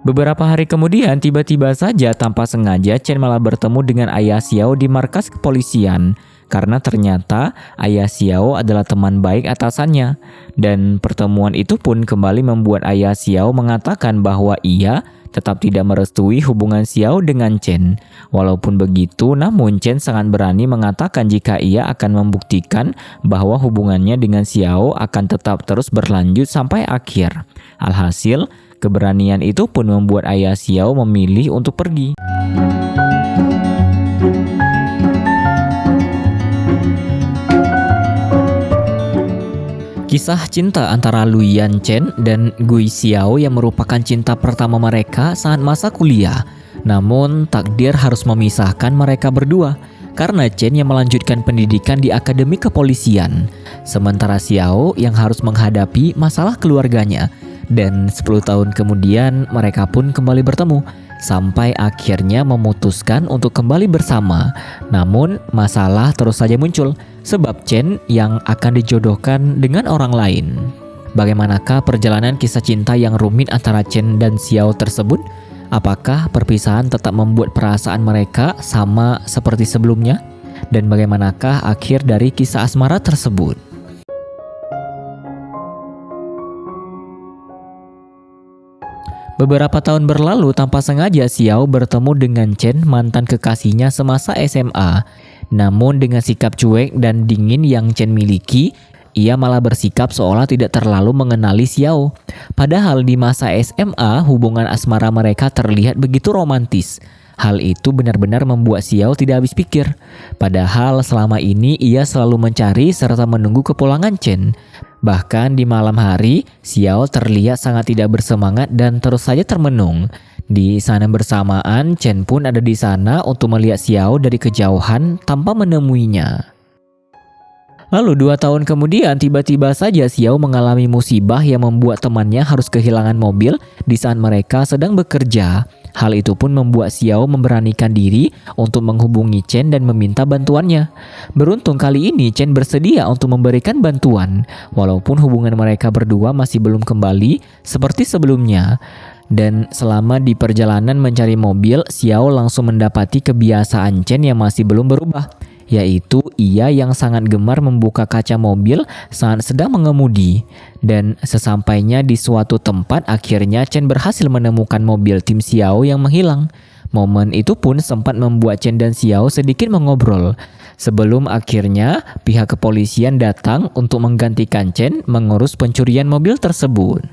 Beberapa hari kemudian, tiba-tiba saja tanpa sengaja Chen malah bertemu dengan ayah Xiao di markas kepolisian. Karena ternyata ayah Xiao adalah teman baik atasannya. Dan pertemuan itu pun kembali membuat ayah Xiao mengatakan bahwa ia tetap tidak merestui hubungan Xiao dengan Chen. Walaupun begitu, namun Chen sangat berani mengatakan jika ia akan membuktikan bahwa hubungannya dengan Xiao akan tetap terus berlanjut sampai akhir. Alhasil, keberanian itu pun membuat ayah Xiao memilih untuk pergi. Kisah cinta antara Luyan Chen dan Gui Xiao yang merupakan cinta pertama mereka saat masa kuliah. Namun takdir harus memisahkan mereka berdua karena Chen yang melanjutkan pendidikan di akademi kepolisian, sementara Xiao yang harus menghadapi masalah keluarganya. Dan 10 tahun kemudian mereka pun kembali bertemu sampai akhirnya memutuskan untuk kembali bersama. Namun masalah terus saja muncul sebab Chen yang akan dijodohkan dengan orang lain. Bagaimanakah perjalanan kisah cinta yang rumit antara Chen dan Xiao tersebut? Apakah perpisahan tetap membuat perasaan mereka sama seperti sebelumnya? Dan bagaimanakah akhir dari kisah asmara tersebut? Beberapa tahun berlalu tanpa sengaja Xiao bertemu dengan Chen, mantan kekasihnya semasa SMA. Namun dengan sikap cuek dan dingin yang Chen miliki, ia malah bersikap seolah tidak terlalu mengenali Xiao. Padahal di masa SMA hubungan asmara mereka terlihat begitu romantis. Hal itu benar-benar membuat Xiao tidak habis pikir. Padahal selama ini ia selalu mencari serta menunggu kepulangan Chen. Bahkan di malam hari, Xiao terlihat sangat tidak bersemangat dan terus saja termenung. Di sana bersamaan, Chen pun ada di sana untuk melihat Xiao dari kejauhan tanpa menemuinya. Lalu 2 tahun kemudian tiba-tiba saja Xiao mengalami musibah yang membuat temannya harus kehilangan mobil di saat mereka sedang bekerja. Hal itu pun membuat Xiao memberanikan diri untuk menghubungi Chen dan meminta bantuannya. Beruntung kali ini Chen bersedia untuk memberikan bantuan, walaupun hubungan mereka berdua masih belum kembali seperti sebelumnya. Dan selama di perjalanan mencari mobil, Xiao langsung mendapati kebiasaan Chen yang masih belum berubah, yaitu ia yang sangat gemar membuka kaca mobil saat sedang mengemudi. Dan sesampainya di suatu tempat, akhirnya Chen berhasil menemukan mobil tim Xiao yang menghilang. Momen itu pun sempat membuat Chen dan Xiao sedikit mengobrol, sebelum akhirnya pihak kepolisian datang untuk menggantikan Chen mengurus pencurian mobil tersebut.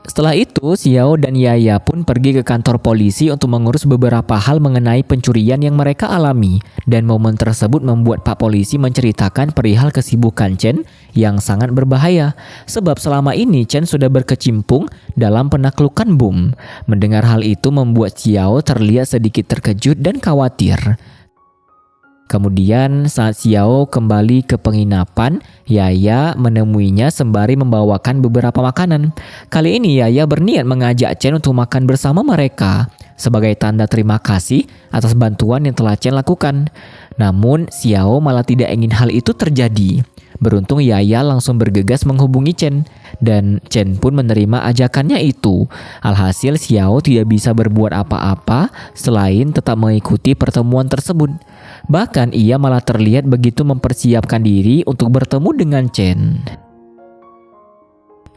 Setelah itu, Xiao dan Yaya pun pergi ke kantor polisi untuk mengurus beberapa hal mengenai pencurian yang mereka alami. Dan momen tersebut membuat Pak Polisi menceritakan perihal kesibukan Chen yang sangat berbahaya. Sebab selama ini Chen sudah berkecimpung dalam penaklukan bom. Mendengar hal itu membuat Xiao terlihat sedikit terkejut dan khawatir. Kemudian saat Xiao kembali ke penginapan, Yaya menemuinya sembari membawakan beberapa makanan. Kali ini Yaya berniat mengajak Chen untuk makan bersama mereka sebagai tanda terima kasih atas bantuan yang telah Chen lakukan. Namun Xiao malah tidak ingin hal itu terjadi. Beruntung Yaya langsung bergegas menghubungi Chen dan Chen pun menerima ajakannya itu. Alhasil Xiao tidak bisa berbuat apa-apa selain tetap mengikuti pertemuan tersebut. Bahkan ia malah terlihat begitu mempersiapkan diri untuk bertemu dengan Chen.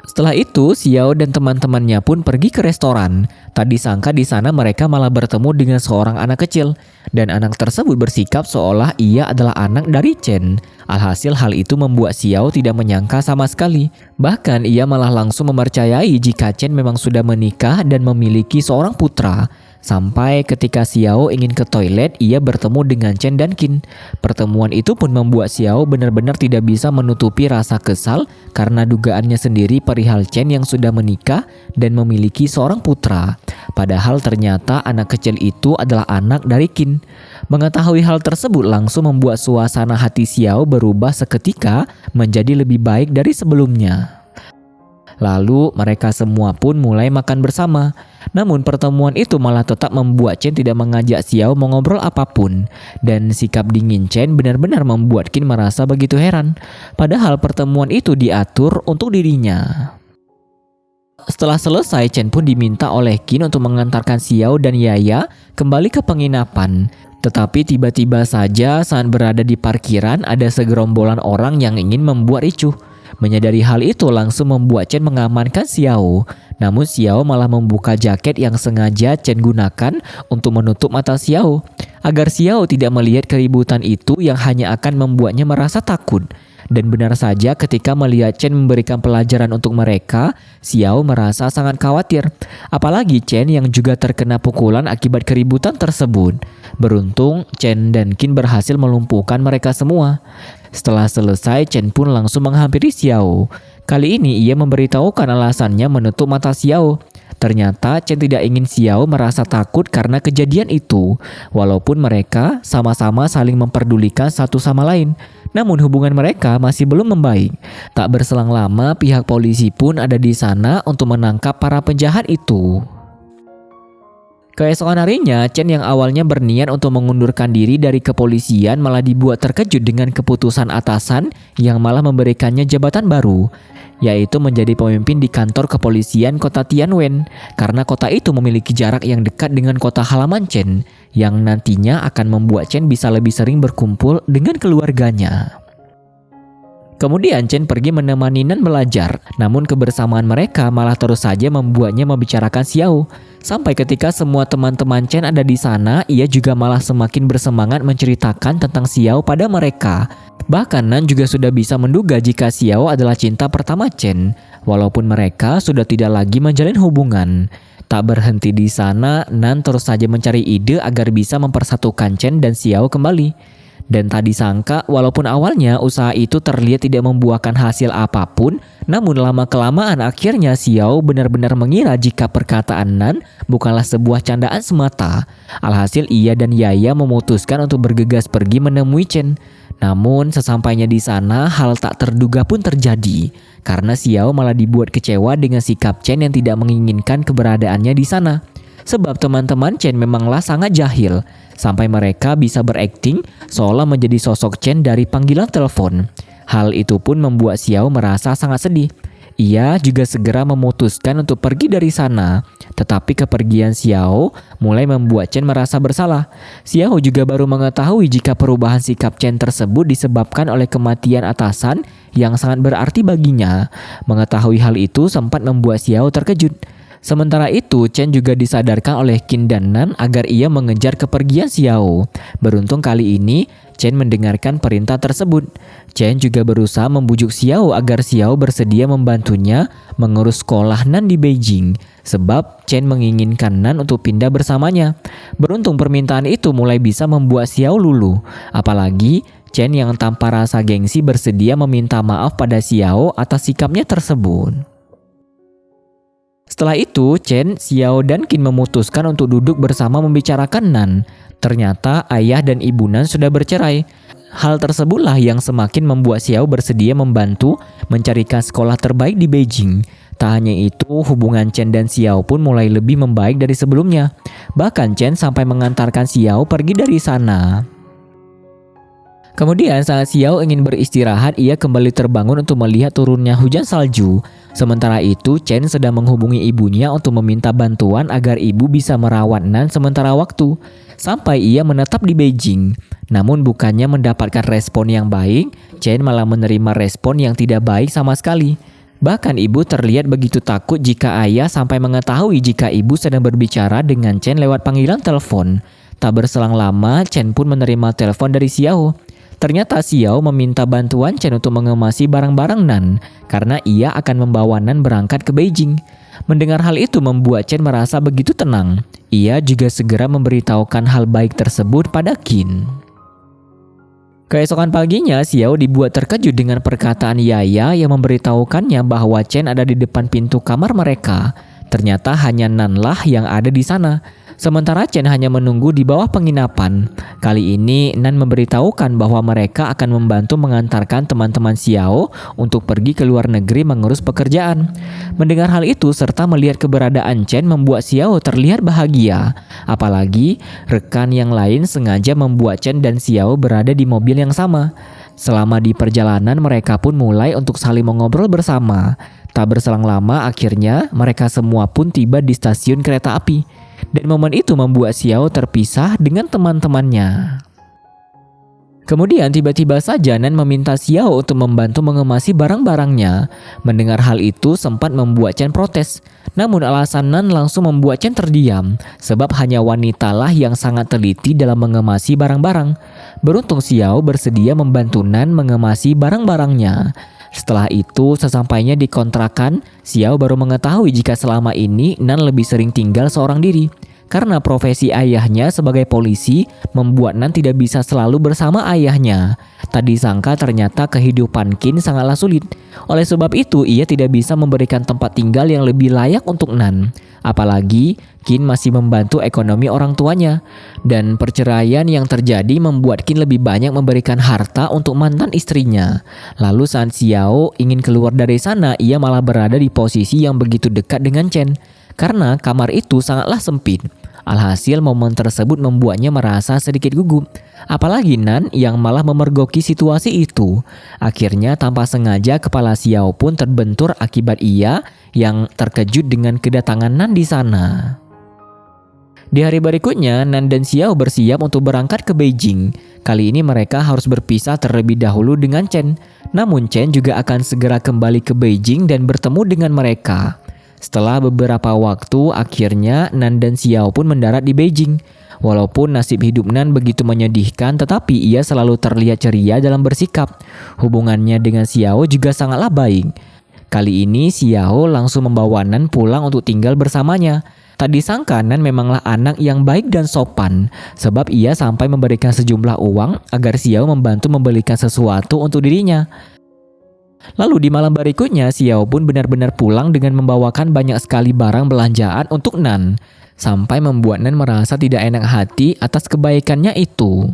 Setelah itu, Xiao dan teman-temannya pun pergi ke restoran. Tak disangka di sana mereka malah bertemu dengan seorang anak kecil. Dan anak tersebut bersikap seolah ia adalah anak dari Chen. Alhasil hal itu membuat Xiao tidak menyangka sama sekali. Bahkan ia malah langsung mempercayai jika Chen memang sudah menikah dan memiliki seorang putra. Sampai ketika Xiao ingin ke toilet, ia bertemu dengan Chen dan Qin. Pertemuan itu pun membuat Xiao benar-benar tidak bisa menutupi rasa kesal karena dugaannya sendiri perihal Chen yang sudah menikah dan memiliki seorang putra. Padahal ternyata anak kecil itu adalah anak dari Qin. Mengetahui hal tersebut langsung membuat suasana hati Xiao berubah seketika menjadi lebih baik dari sebelumnya. Lalu mereka semua pun mulai makan bersama. Namun pertemuan itu malah tetap membuat Chen tidak mengajak Xiao mengobrol apapun. Dan sikap dingin Chen benar-benar membuat Qin merasa begitu heran. Padahal pertemuan itu diatur untuk dirinya. Setelah selesai, Chen pun diminta oleh Qin untuk mengantarkan Xiao dan Yaya kembali ke penginapan. Tetapi tiba-tiba saja saat berada di parkiran ada segerombolan orang yang ingin membuat ricuh. Menyadari hal itu langsung membuat Chen mengamankan Xiao. Namun Xiao malah membuka jaket yang sengaja Chen gunakan untuk menutup mata Xiao. Agar Xiao tidak melihat keributan itu yang hanya akan membuatnya merasa takut. Dan benar saja ketika melihat Chen memberikan pelajaran untuk mereka, Xiao merasa sangat khawatir. Apalagi Chen yang juga terkena pukulan akibat keributan tersebut. Beruntung, Chen dan Qin berhasil melumpuhkan mereka semua. Setelah selesai, Chen pun langsung menghampiri Xiao. Kali ini ia memberitahukan alasannya menutup mata Xiao. Ternyata Chen tidak ingin Xiao merasa takut karena kejadian itu, walaupun mereka sama-sama saling memperdulikan satu sama lain. Namun hubungan mereka masih belum membaik. Tak berselang lama, pihak polisi pun ada di sana untuk menangkap para penjahat itu. Keesokan harinya, Chen yang awalnya berniat untuk mengundurkan diri dari kepolisian malah dibuat terkejut dengan keputusan atasan yang malah memberikannya jabatan baru, yaitu menjadi pemimpin di kantor kepolisian kota Tianwen, karena kota itu memiliki jarak yang dekat dengan kota halaman Chen, yang nantinya akan membuat Chen bisa lebih sering berkumpul dengan keluarganya. Kemudian Chen pergi menemani Nan belajar, namun kebersamaan mereka malah terus saja membuatnya membicarakan Xiao. Sampai ketika semua teman-teman Chen ada di sana, ia juga malah semakin bersemangat menceritakan tentang Xiao pada mereka. Bahkan Nan juga sudah bisa menduga jika Xiao adalah cinta pertama Chen, walaupun mereka sudah tidak lagi menjalin hubungan. Tak berhenti di sana, Nan terus saja mencari ide agar bisa mempersatukan Chen dan Xiao kembali. Dan tak disangka, walaupun awalnya usaha itu terlihat tidak membuahkan hasil apapun, namun lama-kelamaan akhirnya Xiao benar-benar mengira jika perkataan Nan bukanlah sebuah candaan semata. Alhasil ia dan Yaya memutuskan untuk bergegas pergi menemui Chen. Namun sesampainya di sana, hal tak terduga pun terjadi. Karena Xiao malah dibuat kecewa dengan sikap Chen yang tidak menginginkan keberadaannya di sana. Sebab teman-teman Chen memanglah sangat jahil, sampai mereka bisa berakting seolah menjadi sosok Chen dari panggilan telepon. Hal itu pun membuat Xiao merasa sangat sedih. Ia juga segera memutuskan untuk pergi dari sana. Tetapi kepergian Xiao mulai membuat Chen merasa bersalah. Xiao juga baru mengetahui jika perubahan sikap Chen tersebut disebabkan oleh kematian atasan yang sangat berarti baginya. Mengetahui hal itu sempat membuat Xiao terkejut. Sementara itu, Chen juga disadarkan oleh Qin dan Nan agar ia mengejar kepergian Xiao. Beruntung kali ini, Chen mendengarkan perintah tersebut. Chen juga berusaha membujuk Xiao agar Xiao bersedia membantunya mengurus sekolah Nan di Beijing. Sebab Chen menginginkan Nan untuk pindah bersamanya. Beruntung permintaan itu mulai bisa membuat Xiao luluh. Apalagi, Chen yang tanpa rasa gengsi bersedia meminta maaf pada Xiao atas sikapnya tersebut. Setelah itu, Chen, Xiao, dan Qin memutuskan untuk duduk bersama membicarakan Nan. Ternyata ayah dan ibu Nan sudah bercerai. Hal tersebutlah yang semakin membuat Xiao bersedia membantu mencarikan sekolah terbaik di Beijing. Tak hanya itu, hubungan Chen dan Xiao pun mulai lebih membaik dari sebelumnya. Bahkan Chen sampai mengantarkan Xiao pergi dari sana. Kemudian saat Xiao ingin beristirahat, ia kembali terbangun untuk melihat turunnya hujan salju. Sementara itu, Chen sedang menghubungi ibunya untuk meminta bantuan agar ibu bisa merawat Nan sementara waktu, sampai ia menetap di Beijing. Namun bukannya mendapatkan respon yang baik, Chen malah menerima respon yang tidak baik sama sekali. Bahkan ibu terlihat begitu takut jika ayah sampai mengetahui jika ibu sedang berbicara dengan Chen lewat panggilan telepon. Tak berselang lama, Chen pun menerima telepon dari Xiao. Ternyata Xiao meminta bantuan Chen untuk mengemasi barang-barang Nan, karena ia akan membawa Nan berangkat ke Beijing. Mendengar hal itu membuat Chen merasa begitu tenang. Ia juga segera memberitahukan hal baik tersebut pada Qin. Keesokan paginya, Xiao dibuat terkejut dengan perkataan Yaya yang memberitahukannya bahwa Chen ada di depan pintu kamar mereka. Ternyata hanya Nan lah yang ada di sana. Sementara Chen hanya menunggu di bawah penginapan. Kali ini Nan memberitahukan bahwa mereka akan membantu mengantarkan teman-teman Xiao untuk pergi ke luar negeri mengurus pekerjaan. Mendengar hal itu serta melihat keberadaan Chen membuat Xiao terlihat bahagia. Apalagi rekan yang lain sengaja membuat Chen dan Xiao berada di mobil yang sama. Selama di perjalanan mereka pun mulai untuk saling mengobrol bersama. Tak berselang lama akhirnya mereka semua pun tiba di stasiun kereta api. Dan momen itu membuat Xiao terpisah dengan teman-temannya. Kemudian tiba-tiba saja Nan meminta Xiao untuk membantu mengemasi barang-barangnya. Mendengar hal itu sempat membuat Chen protes. Namun alasan Nan langsung membuat Chen terdiam, sebab hanya wanitalah yang sangat teliti dalam mengemasi barang-barang. Beruntung Xiao bersedia membantu Nan mengemasi barang-barangnya. Setelah itu, sesampainya di kontrakan, Xiao baru mengetahui jika selama ini Nan lebih sering tinggal seorang diri. Karena profesi ayahnya sebagai polisi membuat Nan tidak bisa selalu bersama ayahnya. Tak disangka ternyata kehidupan Qin sangatlah sulit. Oleh sebab itu ia tidak bisa memberikan tempat tinggal yang lebih layak untuk Nan. Apalagi Qin masih membantu ekonomi orang tuanya. Dan perceraian yang terjadi membuat Qin lebih banyak memberikan harta untuk mantan istrinya. Lalu saat Xiao ingin keluar dari sana, ia malah berada di posisi yang begitu dekat dengan Chen. Karena kamar itu sangatlah sempit. Alhasil momen tersebut membuatnya merasa sedikit gugup. Apalagi Nan yang malah memergoki situasi itu. Akhirnya tanpa sengaja kepala Xiao pun terbentur akibat ia yang terkejut dengan kedatangan Nan di sana. Di hari berikutnya, Nan dan Xiao bersiap untuk berangkat ke Beijing. Kali ini mereka harus berpisah terlebih dahulu dengan Chen. Namun Chen juga akan segera kembali ke Beijing dan bertemu dengan mereka. Setelah beberapa waktu, akhirnya Nan dan Xiao pun mendarat di Beijing. Walaupun nasib hidup Nan begitu menyedihkan, tetapi ia selalu terlihat ceria dalam bersikap. Hubungannya dengan Xiao juga sangatlah baik. Kali ini Xiao langsung membawa Nan pulang untuk tinggal bersamanya. Tak disangka Nan memanglah anak yang baik dan sopan, sebab ia sampai memberikan sejumlah uang agar Xiao membantu membelikan sesuatu untuk dirinya. Lalu di malam berikutnya, Xiao pun benar-benar pulang dengan membawakan banyak sekali barang belanjaan untuk Nan, sampai membuat Nan merasa tidak enak hati atas kebaikannya itu.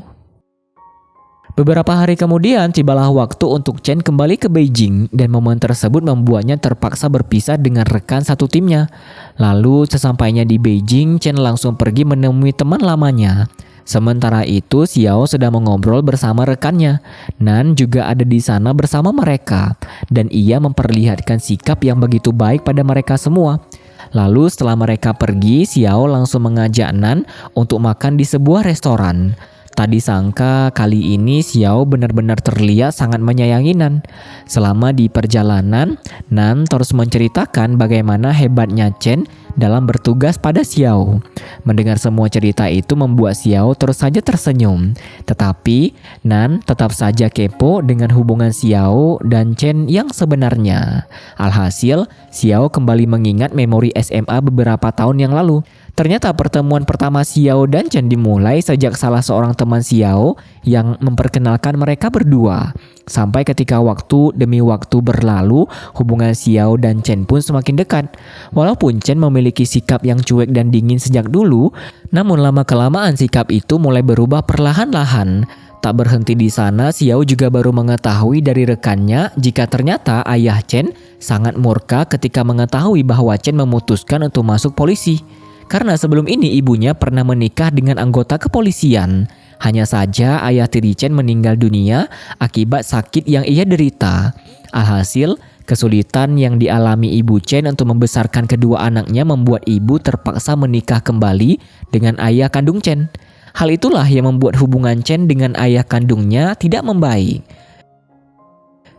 Beberapa hari kemudian, tibalah waktu untuk Chen kembali ke Beijing dan momen tersebut membuatnya terpaksa berpisah dengan rekan satu timnya. Lalu sesampainya di Beijing, Chen langsung pergi menemui teman lamanya. Sementara itu, Xiao sedang mengobrol bersama rekannya. Nan juga ada di sana bersama mereka, dan ia memperlihatkan sikap yang begitu baik pada mereka semua. Lalu setelah mereka pergi, Xiao langsung mengajak Nan untuk makan di sebuah restoran. Tak disangka kali ini Xiao benar-benar terlihat sangat menyayangi Nan. Selama di perjalanan, Nan terus menceritakan bagaimana hebatnya Chen dalam bertugas pada Xiao. Mendengar semua cerita itu membuat Xiao terus saja tersenyum. Tetapi Nan tetap saja kepo dengan hubungan Xiao dan Chen yang sebenarnya. Alhasil, Xiao kembali mengingat memori SMA beberapa tahun yang lalu. Ternyata pertemuan pertama Xiao dan Chen dimulai sejak salah seorang teman Xiao yang memperkenalkan mereka berdua. Sampai ketika waktu demi waktu berlalu, hubungan Xiao dan Chen pun semakin dekat. Walaupun Chen memiliki sikap yang cuek dan dingin sejak dulu, namun lama-kelamaan sikap itu mulai berubah perlahan-lahan. Tak berhenti di sana, Xiao juga baru mengetahui dari rekannya jika ternyata ayah Chen sangat murka ketika mengetahui bahwa Chen memutuskan untuk masuk polisi. Karena sebelum ini ibunya pernah menikah dengan anggota kepolisian. Hanya saja ayah tiri Chen meninggal dunia akibat sakit yang ia derita. Alhasil, kesulitan yang dialami ibu Chen untuk membesarkan kedua anaknya membuat ibu terpaksa menikah kembali dengan ayah kandung Chen. Hal itulah yang membuat hubungan Chen dengan ayah kandungnya tidak membaik.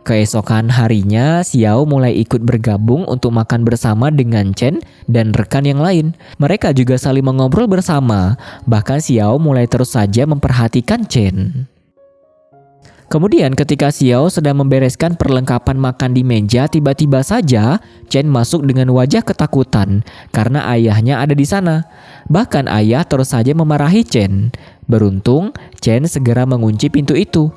Keesokan harinya, Xiao mulai ikut bergabung untuk makan bersama dengan Chen dan rekan yang lain. Mereka juga saling mengobrol bersama, bahkan Xiao mulai terus saja memperhatikan Chen. Kemudian ketika Xiao sedang membereskan perlengkapan makan di meja, tiba-tiba saja Chen masuk dengan wajah ketakutan karena ayahnya ada di sana. Bahkan ayah terus saja memarahi Chen. Beruntung, Chen segera mengunci pintu itu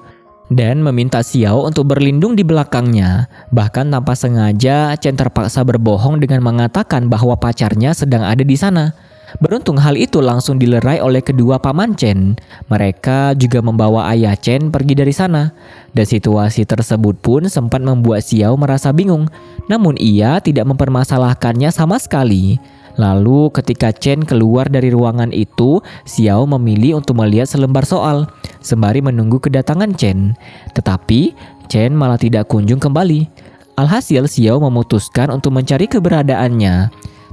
dan meminta Xiao untuk berlindung di belakangnya. Bahkan tanpa sengaja, Chen terpaksa berbohong dengan mengatakan bahwa pacarnya sedang ada di sana. Beruntung hal itu langsung dilerai oleh kedua paman Chen. Mereka juga membawa ayah Chen pergi dari sana. Dan situasi tersebut pun sempat membuat Xiao merasa bingung. Namun ia tidak mempermasalahkannya sama sekali. Lalu ketika Chen keluar dari ruangan itu, Xiao memilih untuk melihat selembar soal sembari menunggu kedatangan Chen. Tetapi Chen malah tidak kunjung kembali. Alhasil Xiao memutuskan untuk mencari keberadaannya.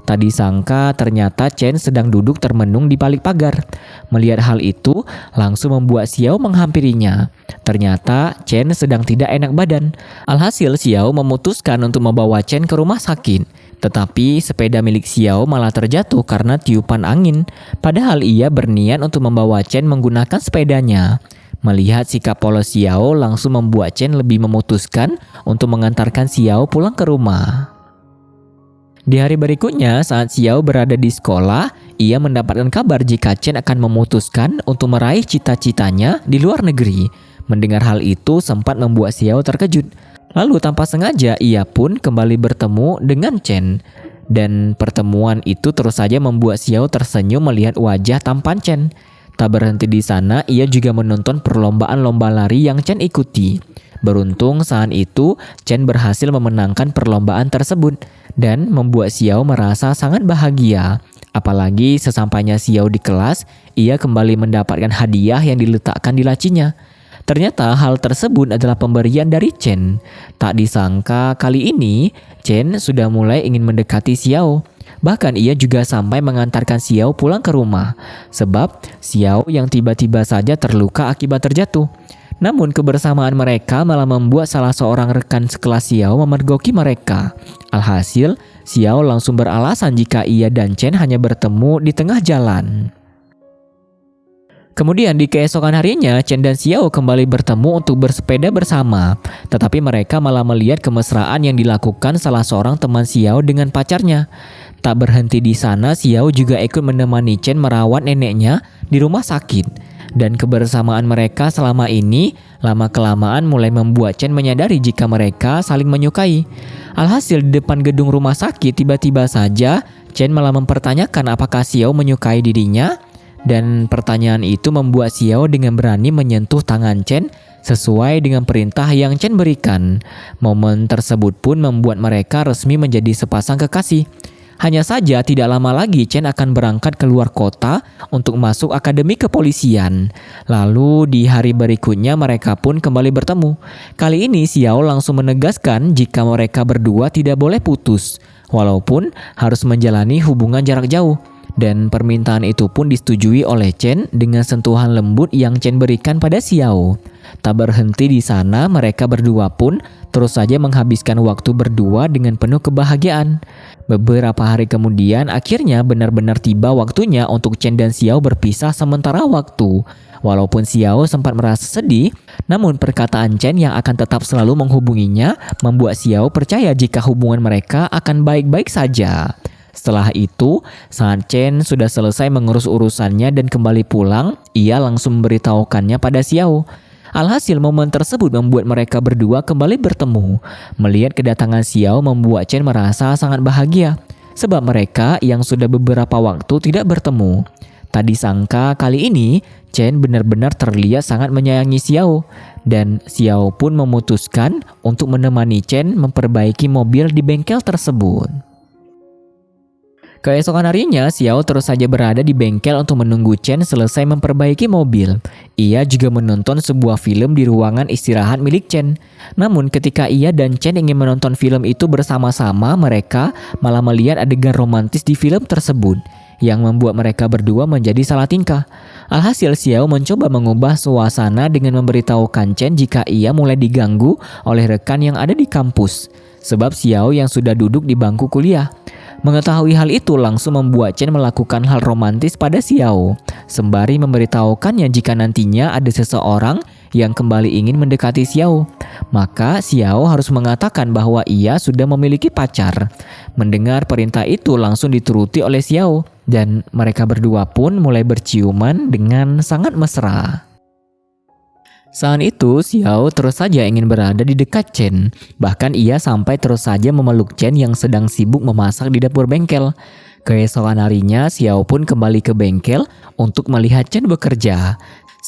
Tak disangka ternyata Chen sedang duduk termenung di balik pagar. Melihat hal itu langsung membuat Xiao menghampirinya. Ternyata Chen sedang tidak enak badan. Alhasil Xiao memutuskan untuk membawa Chen ke rumah sakit. Tetapi sepeda milik Xiao malah terjatuh karena tiupan angin. Padahal ia berniat untuk membawa Chen menggunakan sepedanya. Melihat sikap polos Xiao langsung membuat Chen lebih memutuskan untuk mengantarkan Xiao pulang ke rumah. Di hari berikutnya saat Xiao berada di sekolah, ia mendapatkan kabar jika Chen akan memutuskan untuk meraih cita-citanya di luar negeri. Mendengar hal itu sempat membuat Xiao terkejut. Lalu tanpa sengaja ia pun kembali bertemu dengan Chen. Dan pertemuan itu terus saja membuat Xiao tersenyum melihat wajah tampan Chen. Tak berhenti di sana, ia juga menonton perlombaan lomba lari yang Chen ikuti. Beruntung saat itu Chen berhasil memenangkan perlombaan tersebut dan membuat Xiao merasa sangat bahagia. Apalagi sesampainya Xiao di kelas, ia kembali mendapatkan hadiah yang diletakkan di lacinya. Ternyata hal tersebut adalah pemberian dari Chen. Tak disangka kali ini Chen sudah mulai ingin mendekati Xiao. Bahkan ia juga sampai mengantarkan Xiao pulang ke rumah. Sebab Xiao yang tiba-tiba saja terluka akibat terjatuh. Namun kebersamaan mereka malah membuat salah seorang rekan sekelas Xiao memergoki mereka. Alhasil, Xiao langsung beralasan jika ia dan Chen hanya bertemu di tengah jalan. Kemudian di keesokan harinya, Chen dan Xiao kembali bertemu untuk bersepeda bersama. Tetapi mereka malah melihat kemesraan yang dilakukan salah seorang teman Xiao dengan pacarnya. Tak berhenti di sana, Xiao juga ikut menemani Chen merawat neneknya di rumah sakit. Dan kebersamaan mereka selama ini lama-kelamaan mulai membuat Chen menyadari jika mereka saling menyukai. Alhasil di depan gedung rumah sakit tiba-tiba saja Chen malah mempertanyakan apakah Xiao menyukai dirinya. Dan pertanyaan itu membuat Xiao dengan berani menyentuh tangan Chen sesuai dengan perintah yang Chen berikan. Momen tersebut pun membuat mereka resmi menjadi sepasang kekasih. Hanya saja tidak lama lagi Chen akan berangkat ke luar kota untuk masuk akademi kepolisian. Lalu di hari berikutnya mereka pun kembali bertemu. Kali ini Xiao langsung menegaskan jika mereka berdua tidak boleh putus, walaupun harus menjalani hubungan jarak jauh. Dan permintaan itu pun disetujui oleh Chen dengan sentuhan lembut yang Chen berikan pada Xiao. Tak berhenti di sana, mereka berdua pun terus saja menghabiskan waktu berdua dengan penuh kebahagiaan. Beberapa hari kemudian, akhirnya benar-benar tiba waktunya untuk Chen dan Xiao berpisah sementara waktu. Walaupun Xiao sempat merasa sedih, namun perkataan Chen yang akan tetap selalu menghubunginya membuat Xiao percaya jika hubungan mereka akan baik-baik saja. Setelah itu, saat Chen sudah selesai mengurus urusannya dan kembali pulang, ia langsung memberitahukannya pada Xiao. Alhasil momen tersebut membuat mereka berdua kembali bertemu. Melihat kedatangan Xiao membuat Chen merasa sangat bahagia. Sebab mereka yang sudah beberapa waktu tidak bertemu. Tak disangka kali ini Chen benar-benar terlihat sangat menyayangi Xiao. Dan Xiao pun memutuskan untuk menemani Chen memperbaiki mobil di bengkel tersebut. Keesokan harinya, Xiao terus saja berada di bengkel untuk menunggu Chen selesai memperbaiki mobil. Ia juga menonton sebuah film di ruangan istirahat milik Chen. Namun ketika ia dan Chen ingin menonton film itu bersama-sama, mereka malah melihat adegan romantis di film tersebut yang membuat mereka berdua menjadi salah tingkah. Alhasil Xiao mencoba mengubah suasana dengan memberitahukan Chen jika ia mulai diganggu oleh rekan yang ada di kampus. Sebab Xiao yang sudah duduk di bangku kuliah. Mengetahui hal itu langsung membuat Chen melakukan hal romantis pada Xiao, sembari memberitahukannya jika nantinya ada seseorang yang kembali ingin mendekati Xiao. Maka Xiao harus mengatakan bahwa ia sudah memiliki pacar. Mendengar perintah itu langsung dituruti oleh Xiao, dan mereka berdua pun mulai berciuman dengan sangat mesra. Saat itu, Xiao terus saja ingin berada di dekat Chen. Bahkan ia sampai terus saja memeluk Chen yang sedang sibuk memasak di dapur bengkel. Keesokan harinya, Xiao pun kembali ke bengkel untuk melihat Chen bekerja.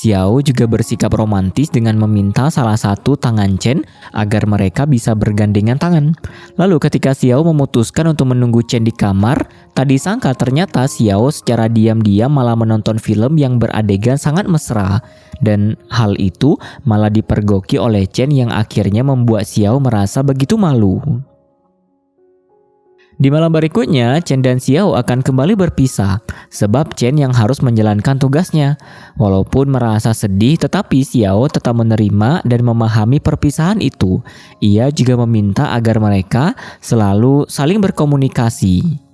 Xiao juga bersikap romantis dengan meminta salah satu tangan Chen agar mereka bisa bergandengan tangan. Lalu ketika Xiao memutuskan untuk menunggu Chen di kamar, tak disangka ternyata Xiao secara diam-diam malah menonton film yang beradegan sangat mesra. Dan hal itu malah dipergoki oleh Chen yang akhirnya membuat Xiao merasa begitu malu. Di malam berikutnya, Chen dan Xiao akan kembali berpisah sebab Chen yang harus menjalankan tugasnya. Walaupun merasa sedih, tetapi Xiao tetap menerima dan memahami perpisahan itu. Ia juga meminta agar mereka selalu saling berkomunikasi.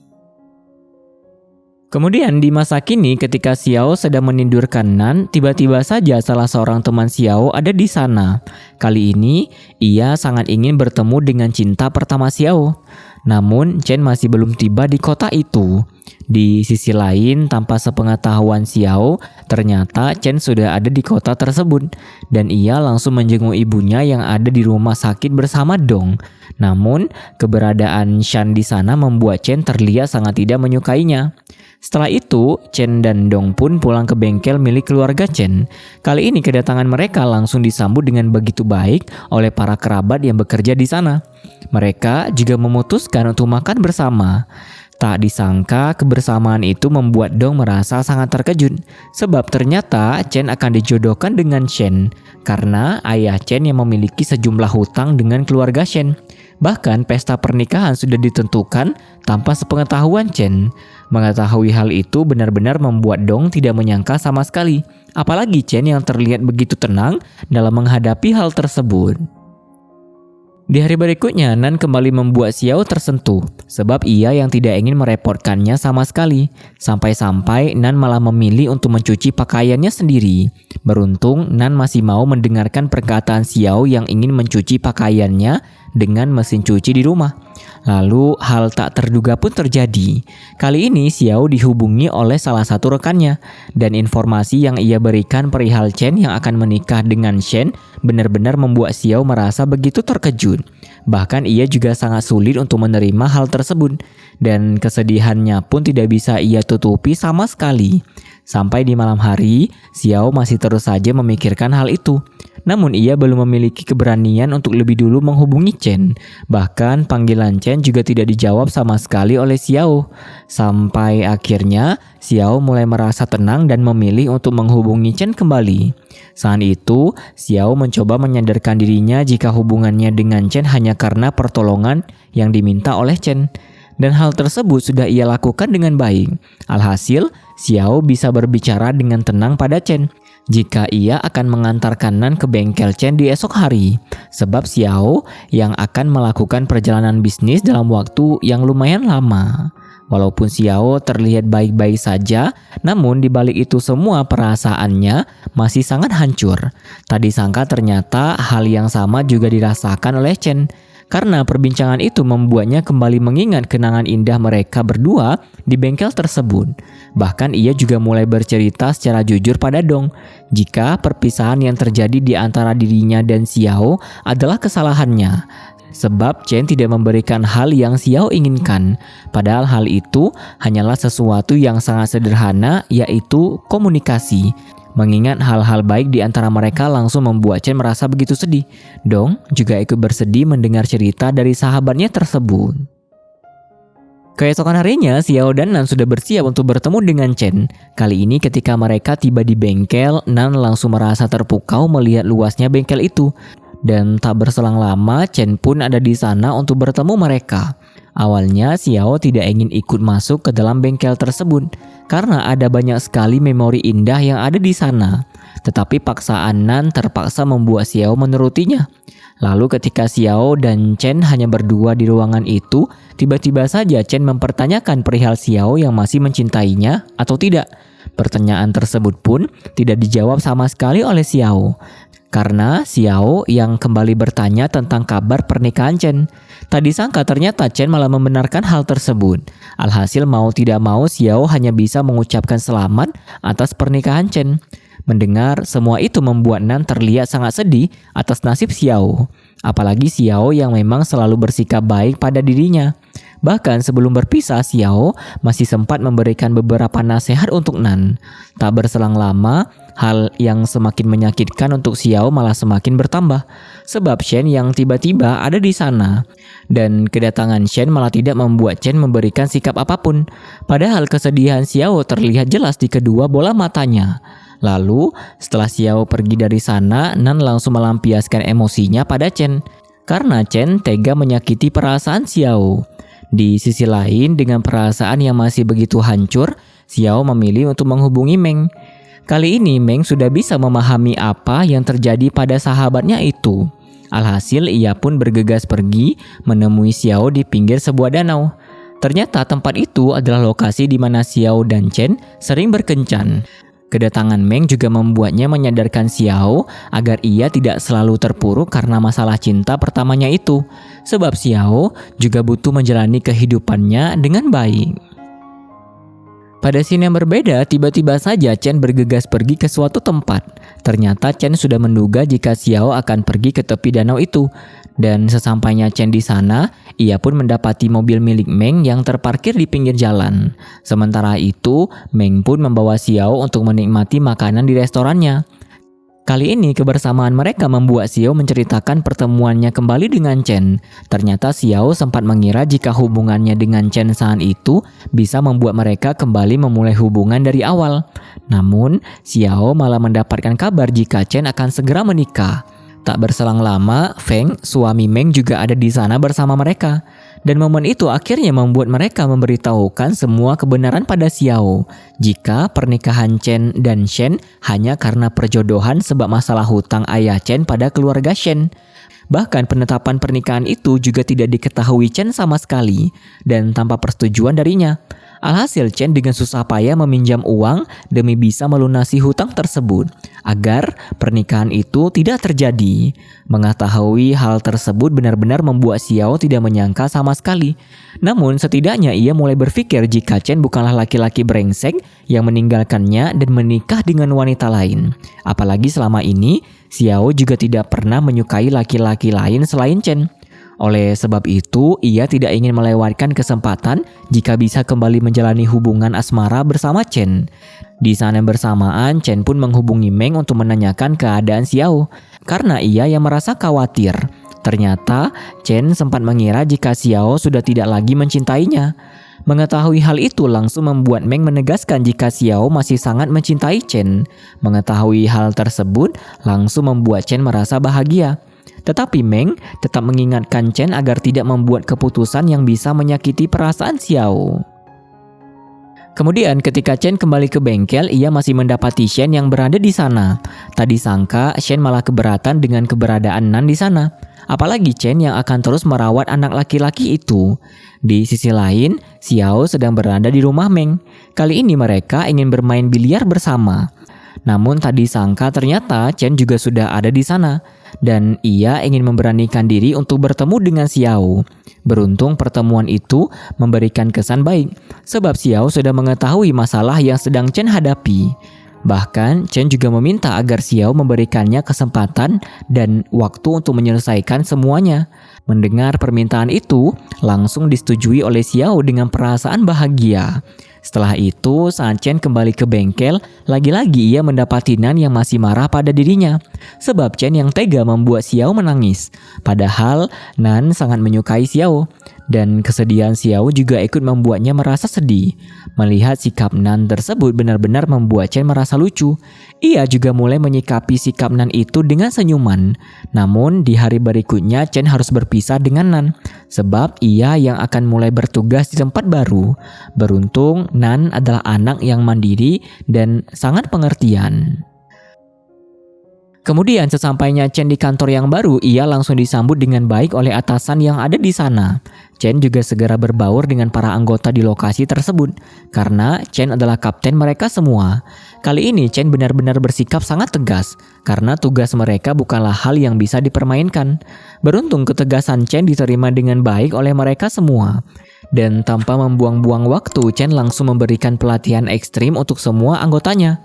Kemudian di masa kini ketika Xiao sedang menidurkan Nan, tiba-tiba saja salah seorang teman Xiao ada di sana. Kali ini, ia sangat ingin bertemu dengan cinta pertama Xiao. Namun, Chen masih belum tiba di kota itu. Di sisi lain, tanpa sepengetahuan Xiao, ternyata Chen sudah ada di kota tersebut. Dan ia langsung menjenguk ibunya yang ada di rumah sakit bersama Dong. Namun, keberadaan Shan di sana membuat Chen terlihat sangat tidak menyukainya. Setelah itu, Chen dan Dong pun pulang ke bengkel milik keluarga Chen. Kali ini kedatangan mereka langsung disambut dengan begitu baik oleh para kerabat yang bekerja di sana. Mereka juga memutuskan untuk makan bersama. Tak disangka kebersamaan itu membuat Dong merasa sangat terkejut sebab ternyata Chen akan dijodohkan dengan Shen karena ayah Chen yang memiliki sejumlah hutang dengan keluarga Shen. Bahkan pesta pernikahan sudah ditentukan tanpa sepengetahuan Chen. Mengetahui hal itu benar-benar membuat Dong tidak menyangka sama sekali. Apalagi Chen yang terlihat begitu tenang dalam menghadapi hal tersebut. Di hari berikutnya, Nan kembali membuat Xiao tersentuh sebab ia yang tidak ingin merepotkannya sama sekali. Sampai-sampai Nan malah memilih untuk mencuci pakaiannya sendiri. Beruntung Nan masih mau mendengarkan perkataan Xiao yang ingin mencuci pakaiannya dengan mesin cuci di rumah. Lalu hal tak terduga pun terjadi. Kali ini Xiao dihubungi oleh salah satu rekannya dan informasi yang ia berikan perihal Chen yang akan menikah dengan Shen benar-benar membuat Xiao merasa begitu terkejut. Bahkan ia juga sangat sulit untuk menerima hal tersebut dan kesedihannya pun tidak bisa ia tutupi sama sekali. Sampai di malam hari, Xiao masih terus saja memikirkan hal itu. Namun ia belum memiliki keberanian untuk lebih dulu menghubungi Chen. Bahkan panggilan Chen juga tidak dijawab sama sekali oleh Xiao. Sampai akhirnya Xiao mulai merasa tenang dan memilih untuk menghubungi Chen kembali. Saat itu Xiao mencoba menyadarkan dirinya jika hubungannya dengan Chen hanya karena pertolongan yang diminta oleh Chen. Dan hal tersebut sudah ia lakukan dengan baik. Alhasil, Xiao bisa berbicara dengan tenang pada Chen jika ia akan mengantarkan Nan ke bengkel Chen di esok hari. Sebab Xiao yang akan melakukan perjalanan bisnis dalam waktu yang lumayan lama. Walaupun Xiao terlihat baik-baik saja, namun di balik itu semua perasaannya masih sangat hancur. Tak disangka ternyata hal yang sama juga dirasakan oleh Chen. Karena perbincangan itu membuatnya kembali mengingat kenangan indah mereka berdua di bengkel tersebut. Bahkan ia juga mulai bercerita secara jujur pada Dong jika perpisahan yang terjadi di antara dirinya dan Xiao adalah kesalahannya. Sebab Chen tidak memberikan hal yang Xiao inginkan. Padahal hal itu hanyalah sesuatu yang sangat sederhana, yaitu komunikasi. Mengingat hal-hal baik di antara mereka langsung membuat Chen merasa begitu sedih. Dong juga ikut bersedih mendengar cerita dari sahabatnya tersebut. Keesokan harinya, Xiao dan Nan sudah bersiap untuk bertemu dengan Chen. Kali ini ketika mereka tiba di bengkel, Nan langsung merasa terpukau melihat luasnya bengkel itu. Dan tak berselang lama, Chen pun ada di sana untuk bertemu mereka. Awalnya Xiao tidak ingin ikut masuk ke dalam bengkel tersebut karena ada banyak sekali memori indah yang ada di sana. Tetapi paksaan Nan terpaksa membuat Xiao menurutinya. Lalu ketika Xiao dan Chen hanya berdua di ruangan itu, tiba-tiba saja Chen mempertanyakan perihal Xiao yang masih mencintainya atau tidak. Pertanyaan tersebut pun tidak dijawab sama sekali oleh Xiao. Karena Xiao yang kembali bertanya tentang kabar pernikahan Chen. Tak disangka ternyata Chen malah membenarkan hal tersebut. Alhasil mau tidak mau Xiao hanya bisa mengucapkan selamat atas pernikahan Chen. Mendengar semua itu membuat Nan terlihat sangat sedih atas nasib Xiao. apalagi Xiao yang memang selalu bersikap baik pada dirinya. Bahkan sebelum berpisah, Xiao masih sempat memberikan beberapa nasihat untuk Nan. Tak berselang lama, hal yang semakin menyakitkan untuk Xiao malah semakin bertambah. Sebab Shen yang tiba-tiba ada di sana. Dan kedatangan Shen malah tidak membuat Chen memberikan sikap apapun. Padahal kesedihan Xiao terlihat jelas di kedua bola matanya. Lalu, setelah Xiao pergi dari sana, Nan langsung melampiaskan emosinya pada Chen. Karena Chen tega menyakiti perasaan Xiao. Di sisi lain, dengan perasaan yang masih begitu hancur, Xiao memilih untuk menghubungi Meng. Kali ini Meng sudah bisa memahami apa yang terjadi pada sahabatnya itu. Alhasil ia pun bergegas pergi menemui Xiao di pinggir sebuah danau. Ternyata tempat itu adalah lokasi di mana Xiao dan Chen sering berkencan. Kedatangan Meng juga membuatnya menyadarkan Xiao agar ia tidak selalu terpuruk karena masalah cinta pertamanya itu. Sebab Xiao juga butuh menjalani kehidupannya dengan baik. Pada scene yang berbeda, tiba-tiba saja Chen bergegas pergi ke suatu tempat. Ternyata Chen sudah menduga jika Xiao akan pergi ke tepi danau itu. Dan sesampainya Chen di sana, ia pun mendapati mobil milik Meng yang terparkir di pinggir jalan. Sementara itu, Meng pun membawa Xiao untuk menikmati makanan di restorannya. Kali ini kebersamaan mereka membuat Xiao menceritakan pertemuannya kembali dengan Chen. Ternyata Xiao sempat mengira jika hubungannya dengan Chen saat itu bisa membuat mereka kembali memulai hubungan dari awal. Namun, Xiao malah mendapatkan kabar jika Chen akan segera menikah. Tak berselang lama, Feng, suami Meng juga ada di sana bersama mereka. Dan momen itu akhirnya membuat mereka memberitahukan semua kebenaran pada Xiao. Jika pernikahan Chen dan Shen hanya karena perjodohan sebab masalah hutang ayah Chen pada keluarga Shen. Bahkan penetapan pernikahan itu juga tidak diketahui Chen sama sekali dan tanpa persetujuan darinya. Alhasil Chen dengan susah payah meminjam uang demi bisa melunasi hutang tersebut agar pernikahan itu tidak terjadi. Mengetahui hal tersebut benar-benar membuat Xiao tidak menyangka sama sekali. Namun setidaknya ia mulai berpikir jika Chen bukanlah laki-laki brengsek yang meninggalkannya dan menikah dengan wanita lain. Apalagi selama ini Xiao juga tidak pernah menyukai laki-laki lain selain Chen. Oleh sebab itu, ia tidak ingin melewatkan kesempatan jika bisa kembali menjalani hubungan asmara bersama Chen. Di saat yang bersamaan, Chen pun menghubungi Meng untuk menanyakan keadaan Xiao, karena ia yang merasa khawatir. Ternyata, Chen sempat mengira jika Xiao sudah tidak lagi mencintainya. Mengetahui hal itu langsung membuat Meng menegaskan jika Xiao masih sangat mencintai Chen. Mengetahui hal tersebut langsung membuat Chen merasa bahagia. Tetapi Meng tetap mengingatkan Chen agar tidak membuat keputusan yang bisa menyakiti perasaan Xiao. Kemudian ketika Chen kembali ke bengkel, ia masih mendapati Shen yang berada di sana. Tak disangka Shen malah keberatan dengan keberadaan Nan di sana. Apalagi Chen yang akan terus merawat anak laki-laki itu. Di sisi lain, Xiao sedang berada di rumah Meng. Kali ini mereka ingin bermain biliar bersama. Namun tak disangka ternyata Chen juga sudah ada di sana. Dan ia ingin memberanikan diri untuk bertemu dengan Xiao. Beruntung pertemuan itu memberikan kesan baik, sebab Xiao sudah mengetahui masalah yang sedang Chen hadapi. Bahkan Chen juga meminta agar Xiao memberikannya kesempatan dan waktu untuk menyelesaikan semuanya. Mendengar permintaan itu, langsung disetujui oleh Xiao dengan perasaan bahagia. Setelah itu, saat Chen kembali ke bengkel, lagi-lagi ia mendapati Nan yang masih marah pada dirinya. Sebab Chen yang tega membuat Xiao menangis. Padahal, Nan sangat menyukai Xiao. Dan kesedihan Xiao juga ikut membuatnya merasa sedih. Melihat sikap Nan tersebut benar-benar membuat Chen merasa lucu. Ia juga mulai menyikapi sikap Nan itu dengan senyuman. Namun di hari berikutnya Chen harus berpisah dengan Nan. Sebab ia yang akan mulai bertugas di tempat baru. Beruntung Nan adalah anak yang mandiri dan sangat pengertian. Kemudian sesampainya Chen di kantor yang baru, ia langsung disambut dengan baik oleh atasan yang ada di sana. Chen juga segera berbaur dengan para anggota di lokasi tersebut, karena Chen adalah kapten mereka semua. Kali ini Chen benar-benar bersikap sangat tegas, karena tugas mereka bukanlah hal yang bisa dipermainkan. Beruntung ketegasan Chen diterima dengan baik oleh mereka semua. Dan tanpa membuang-buang waktu, Chen langsung memberikan pelatihan ekstrim untuk semua anggotanya.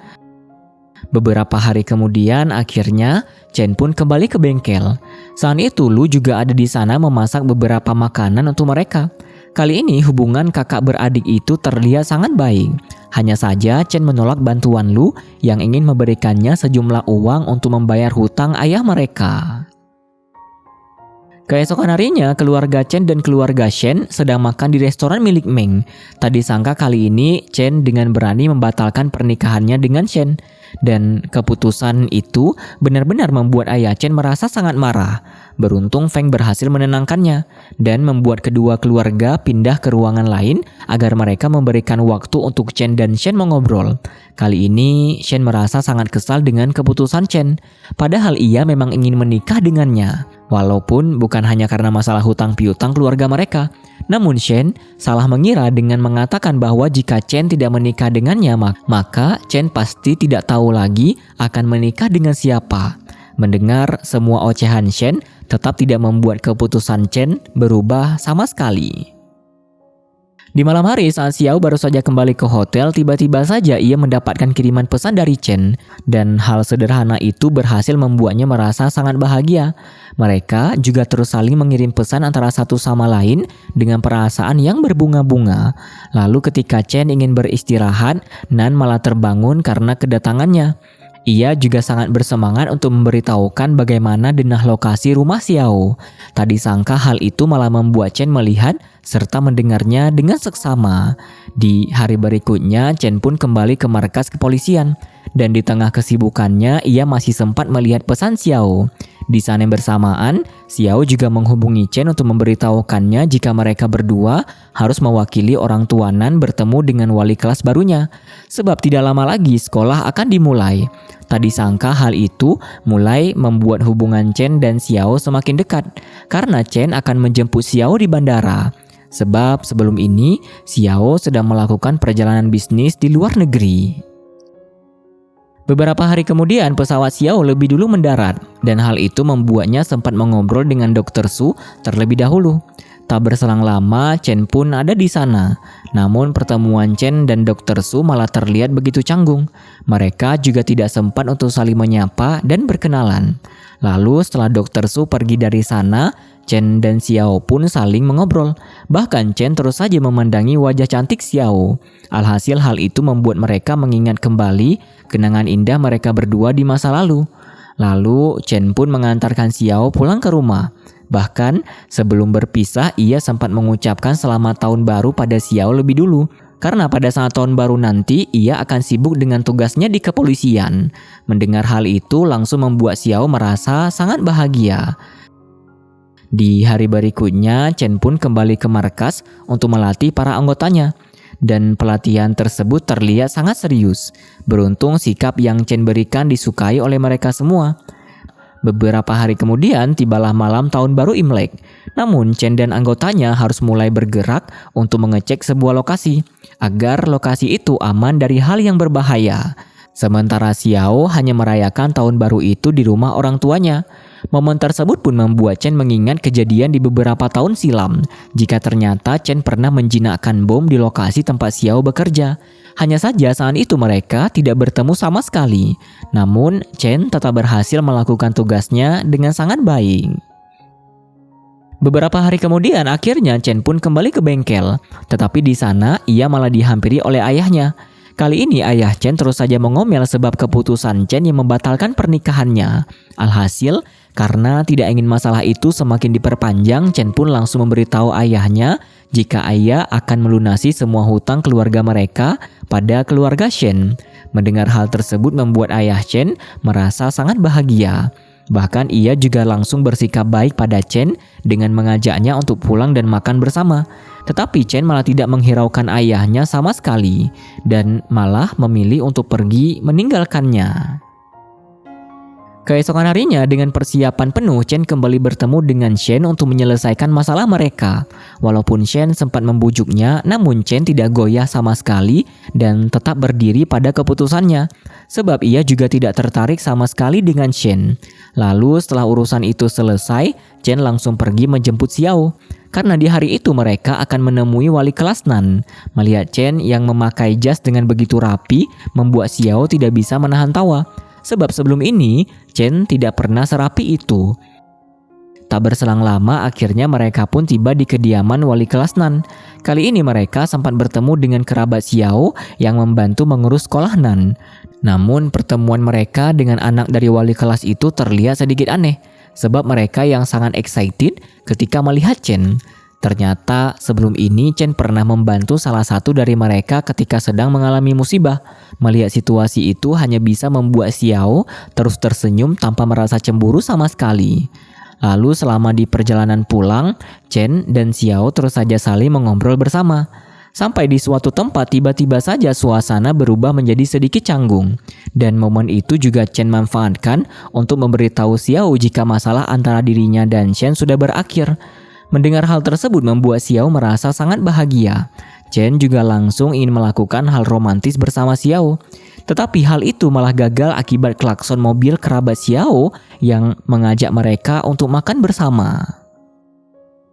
Beberapa hari kemudian akhirnya Chen pun kembali ke bengkel. Saat itu Lu juga ada di sana memasak beberapa makanan untuk mereka. Kali ini hubungan kakak beradik itu terlihat sangat baik. Hanya saja Chen menolak bantuan Lu yang ingin memberikannya sejumlah uang untuk membayar hutang ayah mereka. Keesokan harinya, keluarga Chen dan keluarga Shen sedang makan di restoran milik Meng. Tak disangka kali ini Chen dengan berani membatalkan pernikahannya dengan Shen. Dan keputusan itu benar-benar membuat ayah Chen merasa sangat marah. Beruntung Feng berhasil menenangkannya dan membuat kedua keluarga pindah ke ruangan lain agar mereka memberikan waktu untuk Chen dan Shen mengobrol. Kali ini Shen merasa sangat kesal dengan keputusan Chen, padahal ia memang ingin menikah dengannya. Walaupun bukan hanya karena masalah hutang piutang keluarga mereka. Namun Shen salah mengira dengan mengatakan bahwa jika Chen tidak menikah dengannya, maka Chen pasti tidak tahu lagi akan menikah dengan siapa. Mendengar semua ocehan Shen tetap tidak membuat keputusan Chen berubah sama sekali. Di malam hari saat Xiao baru saja kembali ke hotel, tiba-tiba saja ia mendapatkan kiriman pesan dari Chen. Dan hal sederhana itu berhasil membuatnya merasa sangat bahagia. Mereka juga terus saling mengirim pesan antara satu sama lain dengan perasaan yang berbunga-bunga. Lalu ketika Chen ingin beristirahat, Nan malah terbangun karena kedatangannya. Ia juga sangat bersemangat untuk memberitahukan bagaimana denah lokasi rumah Xiao. Tak disangka hal itu malah membuat Chen melihat serta mendengarnya dengan seksama. Di hari berikutnya, Chen pun kembali ke markas kepolisian. Dan di tengah kesibukannya, ia masih sempat melihat pesan Xiao. Di saat yang bersamaan, Xiao juga menghubungi Chen untuk memberitahukannya jika mereka berdua harus mewakili orang tua Nan bertemu dengan wali kelas barunya. Sebab tidak lama lagi sekolah akan dimulai. Tak disangka hal itu mulai membuat hubungan Chen dan Xiao semakin dekat. Karena Chen akan menjemput Xiao di bandara. Sebab sebelum ini, Xiao sedang melakukan perjalanan bisnis di luar negeri. Beberapa hari kemudian pesawat Xiao lebih dulu mendarat dan hal itu membuatnya sempat mengobrol dengan Dr. Su terlebih dahulu. Tak berselang lama Chen pun ada di sana. Namun pertemuan Chen dan Dr. Su malah terlihat begitu canggung. Mereka juga tidak sempat untuk saling menyapa dan berkenalan. Lalu setelah Dr. Su pergi dari sana, Chen dan Xiao pun saling mengobrol. Bahkan Chen terus saja memandangi wajah cantik Xiao. Alhasil hal itu membuat mereka mengingat kembali kenangan indah mereka berdua di masa lalu. Lalu Chen pun mengantarkan Xiao pulang ke rumah. Bahkan sebelum berpisah ia sempat mengucapkan selamat tahun baru pada Xiao lebih dulu. Karena pada saat tahun baru nanti ia akan sibuk dengan tugasnya di kepolisian. Mendengar hal itu langsung membuat Xiao merasa sangat bahagia. Di hari berikutnya Chen pun kembali ke markas untuk melatih para anggotanya. Dan pelatihan tersebut terlihat sangat serius. Beruntung sikap yang Chen berikan disukai oleh mereka semua. Beberapa hari kemudian tibalah malam tahun baru Imlek. Namun Chen dan anggotanya harus mulai bergerak untuk mengecek sebuah lokasi agar lokasi itu aman dari hal yang berbahaya. Sementara Xiao hanya merayakan tahun baru itu di rumah orang tuanya. Momen tersebut pun membuat Chen mengingat kejadian di beberapa tahun silam jika ternyata Chen pernah menjinakkan bom di lokasi tempat Xiao bekerja. Hanya saja saat itu mereka tidak bertemu sama sekali. Namun Chen tetap berhasil melakukan tugasnya dengan sangat baik. Beberapa hari kemudian akhirnya Chen pun kembali ke bengkel. Tetapi di sana ia malah dihampiri oleh ayahnya. Kali ini ayah Chen terus saja mengomel sebab keputusan Chen yang membatalkan pernikahannya. Alhasil, karena tidak ingin masalah itu semakin diperpanjang, Chen pun langsung memberitahu ayahnya jika ayah akan melunasi semua hutang keluarga mereka pada keluarga Shen. Mendengar hal tersebut membuat ayah Chen merasa sangat bahagia. Bahkan ia juga langsung bersikap baik pada Chen dengan mengajaknya untuk pulang dan makan bersama. Tetapi Chen malah tidak menghiraukan ayahnya sama sekali dan malah memilih untuk pergi meninggalkannya. Keesokan harinya dengan persiapan penuh, Chen kembali bertemu dengan Shen untuk menyelesaikan masalah mereka. Walaupun Shen sempat membujuknya, namun Chen tidak goyah sama sekali dan tetap berdiri pada keputusannya. Sebab ia juga tidak tertarik sama sekali dengan Shen. Lalu setelah urusan itu selesai, Chen langsung pergi menjemput Xiao. Karena di hari itu mereka akan menemui wali kelas Nan. Melihat Chen yang memakai jas dengan begitu rapi, membuat Xiao tidak bisa menahan tawa. Sebab sebelum ini, Chen tidak pernah serapi itu. Tak berselang lama, akhirnya mereka pun tiba di kediaman wali kelas Nan. Kali ini mereka sempat bertemu dengan kerabat Xiao yang membantu mengurus sekolah Nan. Namun pertemuan mereka dengan anak dari wali kelas itu terlihat sedikit aneh. Sebab mereka yang sangat excited ketika melihat Chen. Ternyata sebelum ini Chen pernah membantu salah satu dari mereka ketika sedang mengalami musibah. Melihat situasi itu hanya bisa membuat Xiao terus tersenyum tanpa merasa cemburu sama sekali. Lalu selama di perjalanan pulang, Chen dan Xiao terus saja saling mengobrol bersama. Sampai di suatu tempat tiba-tiba saja suasana berubah menjadi sedikit canggung. Dan momen itu juga Chen manfaatkan untuk memberitahu Xiao jika masalah antara dirinya dan Chen sudah berakhir. Mendengar hal tersebut membuat Xiao merasa sangat bahagia. Chen juga langsung ingin melakukan hal romantis bersama Xiao. Tetapi hal itu malah gagal akibat klakson mobil kerabat Xiao yang mengajak mereka untuk makan bersama.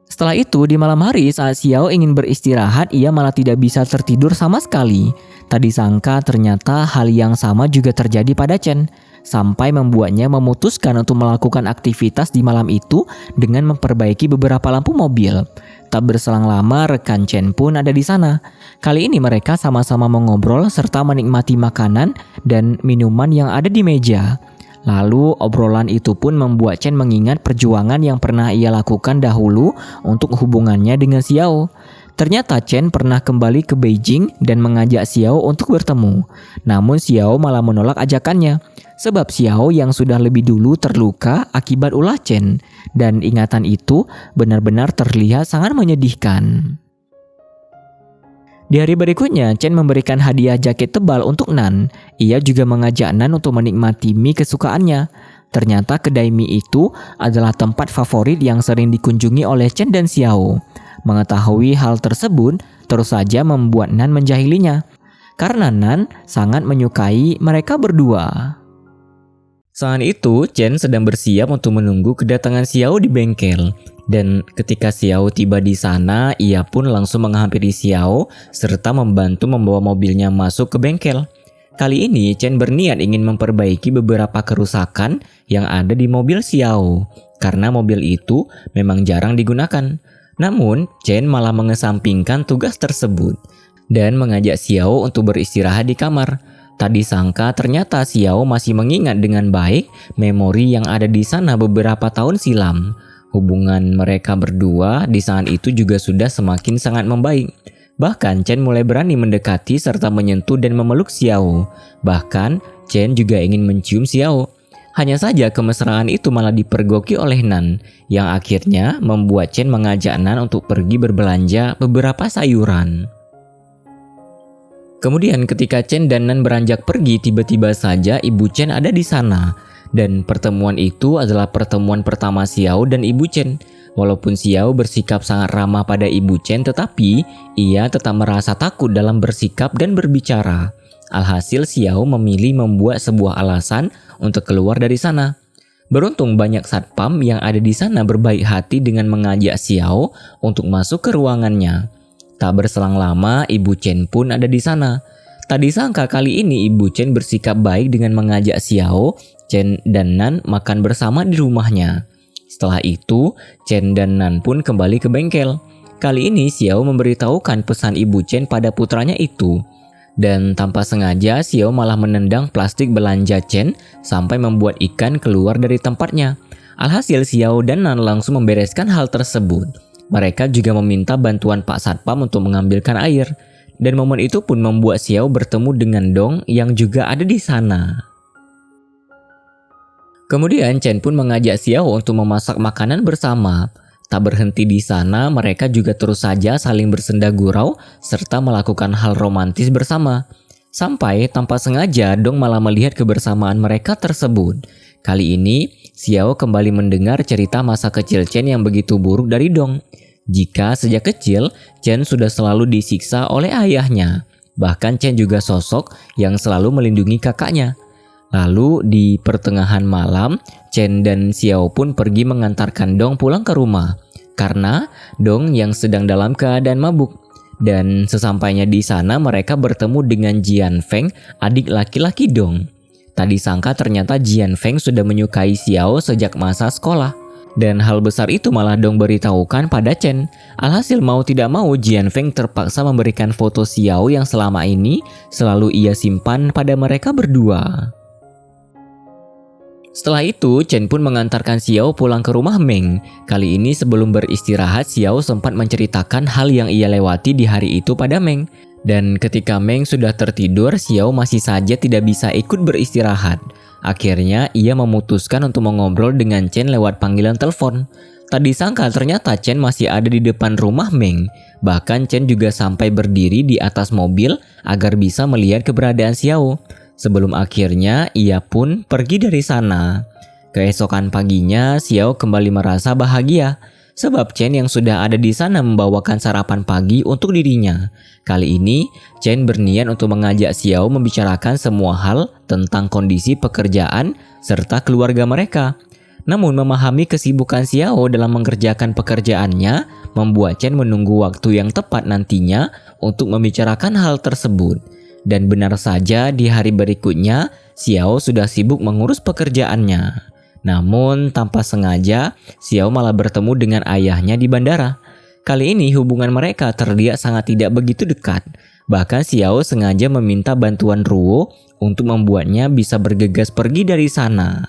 Setelah itu di malam hari saat Xiao ingin beristirahat, ia malah tidak bisa tertidur sama sekali. Tak disangka ternyata hal yang sama juga terjadi pada Chen. Sampai membuatnya memutuskan untuk melakukan aktivitas di malam itu dengan memperbaiki beberapa lampu mobil. Tak berselang lama rekan Chen pun ada di sana. Kali ini mereka sama-sama mengobrol serta menikmati makanan dan minuman yang ada di meja. Lalu obrolan itu pun membuat Chen mengingat perjuangan yang pernah ia lakukan dahulu untuk hubungannya dengan Xiao. Ternyata Chen pernah kembali ke Beijing dan mengajak Xiao untuk bertemu. Namun Xiao malah menolak ajakannya. Sebab Xiao yang sudah lebih dulu terluka akibat ulah Chen. Dan ingatan itu benar-benar terlihat sangat menyedihkan. Di hari berikutnya, Chen memberikan hadiah jaket tebal untuk Nan. Ia juga mengajak Nan untuk menikmati mie kesukaannya. Ternyata kedai mie itu adalah tempat favorit yang sering dikunjungi oleh Chen dan Xiao. Mengetahui hal tersebut, terus saja membuat Nan menjahilinya. Karena Nan sangat menyukai mereka berdua. Saat itu, Chen sedang bersiap untuk menunggu kedatangan Xiao di bengkel. Dan ketika Xiao tiba di sana, ia pun langsung menghampiri Xiao serta membantu membawa mobilnya masuk ke bengkel. Kali ini Chen berniat ingin memperbaiki beberapa kerusakan yang ada di mobil Xiao. Karena mobil itu memang jarang digunakan. Namun, Chen malah mengesampingkan tugas tersebut dan mengajak Xiao untuk beristirahat di kamar. Tak disangka ternyata Xiao masih mengingat dengan baik memori yang ada di sana beberapa tahun silam. Hubungan mereka berdua di saat itu juga sudah semakin sangat membaik. Bahkan Chen mulai berani mendekati serta menyentuh dan memeluk Xiao. Bahkan Chen juga ingin mencium Xiao. Hanya saja kemesraan itu malah dipergoki oleh Nan, yang akhirnya membuat Chen mengajak Nan untuk pergi berbelanja beberapa sayuran. Kemudian ketika Chen dan Nan beranjak pergi, tiba-tiba saja Ibu Chen ada di sana. Dan pertemuan itu adalah pertemuan pertama Xiao dan Ibu Chen. Walaupun Xiao bersikap sangat ramah pada Ibu Chen, tetapi ia tetap merasa takut dalam bersikap dan berbicara. Alhasil Xiao memilih membuat sebuah alasan untuk keluar dari sana. Beruntung banyak satpam yang ada di sana berbaik hati dengan mengajak Xiao untuk masuk ke ruangannya. Tak berselang lama, Ibu Chen pun ada di sana. Tak disangka kali ini Ibu Chen bersikap baik dengan mengajak Xiao, Chen dan Nan makan bersama di rumahnya. Setelah itu, Chen dan Nan pun kembali ke bengkel. Kali ini Xiao memberitahukan pesan Ibu Chen pada putranya itu. Dan tanpa sengaja Xiao malah menendang plastik belanja Chen sampai membuat ikan keluar dari tempatnya. Alhasil Xiao dan Nan langsung membereskan hal tersebut. Mereka juga meminta bantuan Pak Satpam untuk mengambilkan air. Dan momen itu pun membuat Xiao bertemu dengan Dong yang juga ada di sana. Kemudian Chen pun mengajak Xiao untuk memasak makanan bersama. Tak berhenti di sana, mereka juga terus saja saling bersenda gurau serta melakukan hal romantis bersama. Sampai tanpa sengaja Dong malah melihat kebersamaan mereka tersebut. Kali ini, Xiao kembali mendengar cerita masa kecil Chen yang begitu buruk dari Dong. Jika sejak kecil, Chen sudah selalu disiksa oleh ayahnya. Bahkan Chen juga sosok yang selalu melindungi kakaknya. Lalu di pertengahan malam, Chen dan Xiao pun pergi mengantarkan Dong pulang ke rumah. Karena Dong yang sedang dalam keadaan mabuk. Dan sesampainya di sana mereka bertemu dengan Jian Feng, adik laki-laki Dong. Tak disangka ternyata Jian Feng sudah menyukai Xiao sejak masa sekolah. Dan hal besar itu malah Dong beritahukan pada Chen. Alhasil mau tidak mau Jian Feng terpaksa memberikan foto Xiao yang selama ini selalu ia simpan pada mereka berdua. Setelah itu, Chen pun mengantarkan Xiao pulang ke rumah Meng. Kali ini sebelum beristirahat, Xiao sempat menceritakan hal yang ia lewati di hari itu pada Meng. Dan ketika Meng sudah tertidur, Xiao masih saja tidak bisa ikut beristirahat. Akhirnya, ia memutuskan untuk mengobrol dengan Chen lewat panggilan telepon. Tak disangka ternyata Chen masih ada di depan rumah Meng. Bahkan Chen juga sampai berdiri di atas mobil agar bisa melihat keberadaan Xiao. Sebelum akhirnya ia pun pergi dari sana. Keesokan paginya, Xiao kembali merasa bahagia sebab Chen yang sudah ada di sana membawakan sarapan pagi untuk dirinya. Kali ini, Chen berniat untuk mengajak Xiao membicarakan semua hal tentang kondisi pekerjaan serta keluarga mereka. Namun memahami kesibukan Xiao dalam mengerjakan pekerjaannya membuat Chen menunggu waktu yang tepat nantinya untuk membicarakan hal tersebut. Dan benar saja di hari berikutnya, Xiao sudah sibuk mengurus pekerjaannya. Namun tanpa sengaja, Xiao malah bertemu dengan ayahnya di bandara. Kali ini hubungan mereka terlihat sangat tidak begitu dekat. Bahkan Xiao sengaja meminta bantuan Ruo untuk membuatnya bisa bergegas pergi dari sana.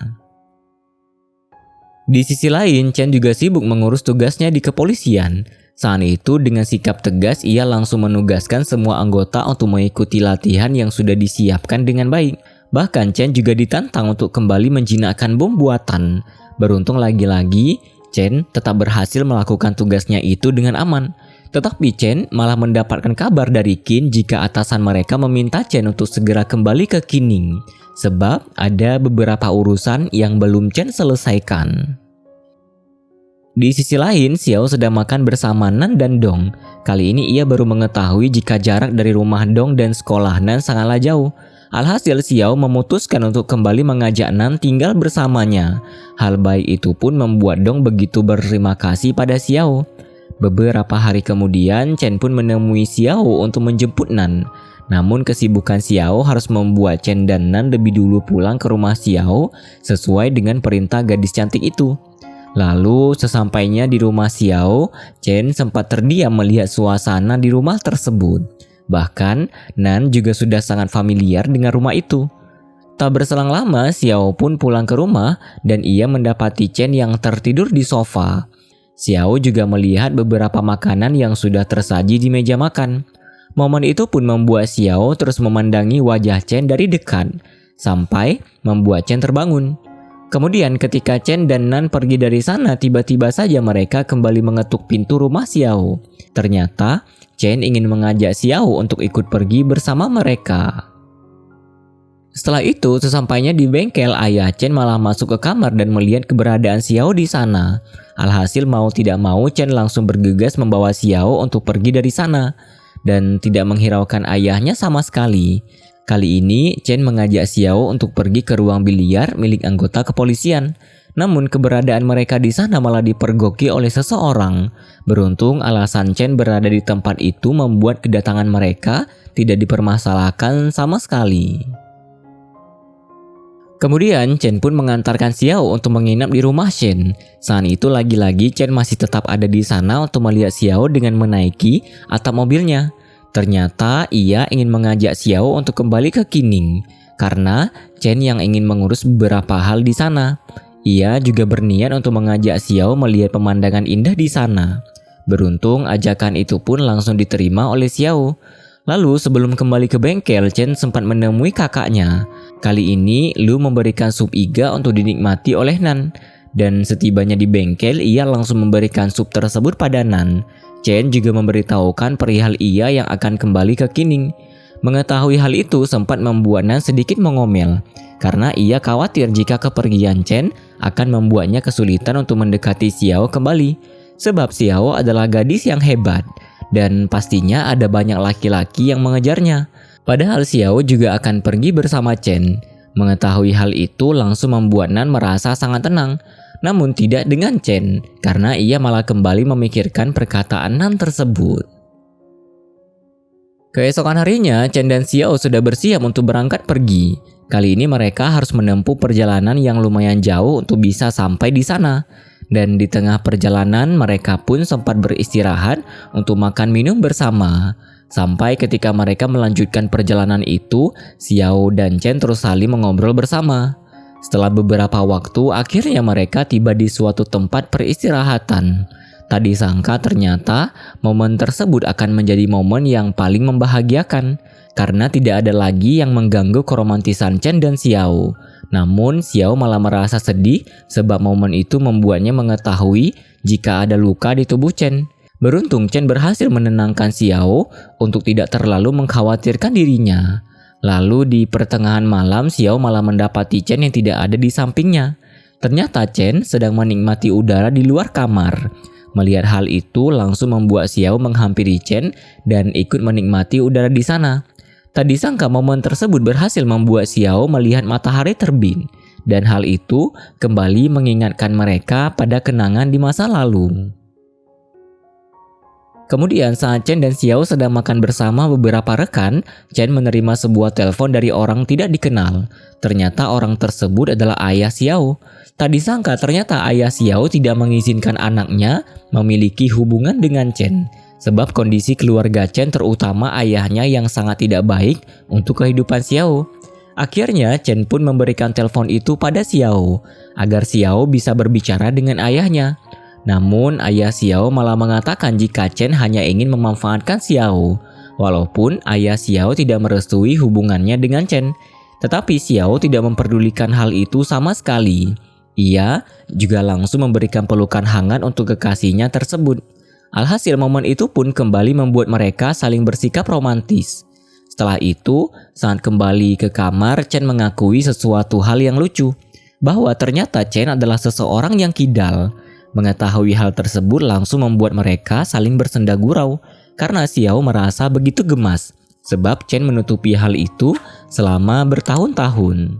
Di sisi lain, Chen juga sibuk mengurus tugasnya di kepolisian. Saat itu dengan sikap tegas ia langsung menugaskan semua anggota untuk mengikuti latihan yang sudah disiapkan dengan baik. Bahkan Chen juga ditantang untuk kembali menjinakkan bom buatan. Beruntung lagi-lagi Chen tetap berhasil melakukan tugasnya itu dengan aman. Tetapi Chen malah mendapatkan kabar dari Qin jika atasan mereka meminta Chen untuk segera kembali ke Qining. Sebab ada beberapa urusan yang belum Chen selesaikan. Di sisi lain, Xiao sedang makan bersama Nan dan Dong. Kali ini ia baru mengetahui jika jarak dari rumah Dong dan sekolah Nan sangatlah jauh. Alhasil Xiao memutuskan untuk kembali mengajak Nan tinggal bersamanya. Hal baik itu pun membuat Dong begitu berterima kasih pada Xiao. Beberapa hari kemudian, Chen pun menemui Xiao untuk menjemput Nan. Namun kesibukan Xiao harus membuat Chen dan Nan lebih dulu pulang ke rumah Xiao sesuai dengan perintah gadis cantik itu. Lalu sesampainya di rumah Xiao, Chen sempat terdiam melihat suasana di rumah tersebut. Bahkan Nan juga sudah sangat familiar dengan rumah itu. Tak berselang lama, Xiao pun pulang ke rumah dan ia mendapati Chen yang tertidur di sofa. Xiao juga melihat beberapa makanan yang sudah tersaji di meja makan. Momen itu pun membuat Xiao terus memandangi wajah Chen dari dekat, sampai membuat Chen terbangun. Kemudian ketika Chen dan Nan pergi dari sana, tiba-tiba saja mereka kembali mengetuk pintu rumah Xiao. Ternyata Chen ingin mengajak Xiao untuk ikut pergi bersama mereka. Setelah itu, sesampainya di bengkel, ayah Chen malah masuk ke kamar dan melihat keberadaan Xiao di sana. Alhasil mau tidak mau Chen langsung bergegas membawa Xiao untuk pergi dari sana. Dan tidak menghiraukan ayahnya sama sekali. Kali ini, Chen mengajak Xiao untuk pergi ke ruang biliar milik anggota kepolisian. Namun keberadaan mereka di sana malah dipergoki oleh seseorang. Beruntung alasan Chen berada di tempat itu membuat kedatangan mereka tidak dipermasalahkan sama sekali. Kemudian Chen pun mengantarkan Xiao untuk menginap di rumah Shen. Saat itu lagi-lagi Chen masih tetap ada di sana untuk melihat Xiao dengan menaiki atap mobilnya. Ternyata ia ingin mengajak Xiao untuk kembali ke Qining karena Chen yang ingin mengurus beberapa hal di sana. Ia juga berniat untuk mengajak Xiao melihat pemandangan indah di sana. Beruntung ajakan itu pun langsung diterima oleh Xiao. Lalu sebelum kembali ke bengkel, Chen sempat menemui kakaknya. Kali ini Lu memberikan sup iga untuk dinikmati oleh Nan. Dan setibanya di bengkel, ia langsung memberikan sup tersebut pada Nan. Chen juga memberitahukan perihal ia yang akan kembali ke Qining. Mengetahui hal itu sempat membuat Nan sedikit mengomel. karena ia khawatir jika kepergian Chen akan membuatnya kesulitan untuk mendekati Xiao kembali. Sebab Xiao adalah gadis yang hebat dan pastinya ada banyak laki-laki yang mengejarnya. Padahal Xiao juga akan pergi bersama Chen. Mengetahui hal itu langsung membuat Nan merasa sangat tenang. Namun tidak dengan Chen, karena ia malah kembali memikirkan perkataan Nan tersebut. Keesokan harinya, Chen dan Xiao sudah bersiap untuk berangkat pergi. Kali ini mereka harus menempuh perjalanan yang lumayan jauh untuk bisa sampai di sana. Dan di tengah perjalanan mereka pun sempat beristirahat untuk makan minum bersama. Sampai ketika mereka melanjutkan perjalanan itu, Xiao dan Chen terus saling mengobrol bersama. Setelah beberapa waktu, akhirnya mereka tiba di suatu tempat peristirahatan. Tak disangka ternyata momen tersebut akan menjadi momen yang paling membahagiakan, karena tidak ada lagi yang mengganggu keromantisan Chen dan Xiao. Namun Xiao malah merasa sedih sebab momen itu membuatnya mengetahui jika ada luka di tubuh Chen. Beruntung Chen berhasil menenangkan Xiao untuk tidak terlalu mengkhawatirkan dirinya. Lalu di pertengahan malam Xiao malah mendapati Chen yang tidak ada di sampingnya. Ternyata Chen sedang menikmati udara di luar kamar. Melihat hal itu langsung membuat Xiao menghampiri Chen dan ikut menikmati udara di sana. Tak disangka momen tersebut berhasil membuat Xiao melihat matahari terbit. Dan hal itu kembali mengingatkan mereka pada kenangan di masa lalu. Kemudian saat Chen dan Xiao sedang makan bersama beberapa rekan, Chen menerima sebuah telepon dari orang tidak dikenal. Ternyata orang tersebut adalah ayah Xiao. Tak disangka ternyata ayah Xiao tidak mengizinkan anaknya memiliki hubungan dengan Chen. Sebab kondisi keluarga Chen terutama ayahnya yang sangat tidak baik untuk kehidupan Xiao. Akhirnya Chen pun memberikan telepon itu pada Xiao agar Xiao bisa berbicara dengan ayahnya. Namun ayah Xiao malah mengatakan jika Chen hanya ingin memanfaatkan Xiao. Walaupun ayah Xiao tidak merestui hubungannya dengan Chen, tetapi Xiao tidak memperdulikan hal itu sama sekali. Ia juga langsung memberikan pelukan hangat untuk kekasihnya tersebut. Alhasil momen itu pun kembali membuat mereka saling bersikap romantis. Setelah itu, saat kembali ke kamar, Chen mengakui sesuatu hal yang lucu, bahwa ternyata Chen adalah seseorang yang kidal. Mengetahui hal tersebut langsung membuat mereka saling bersenda gurau karena Xiao merasa begitu gemas sebab Chen menutupi hal itu selama bertahun-tahun.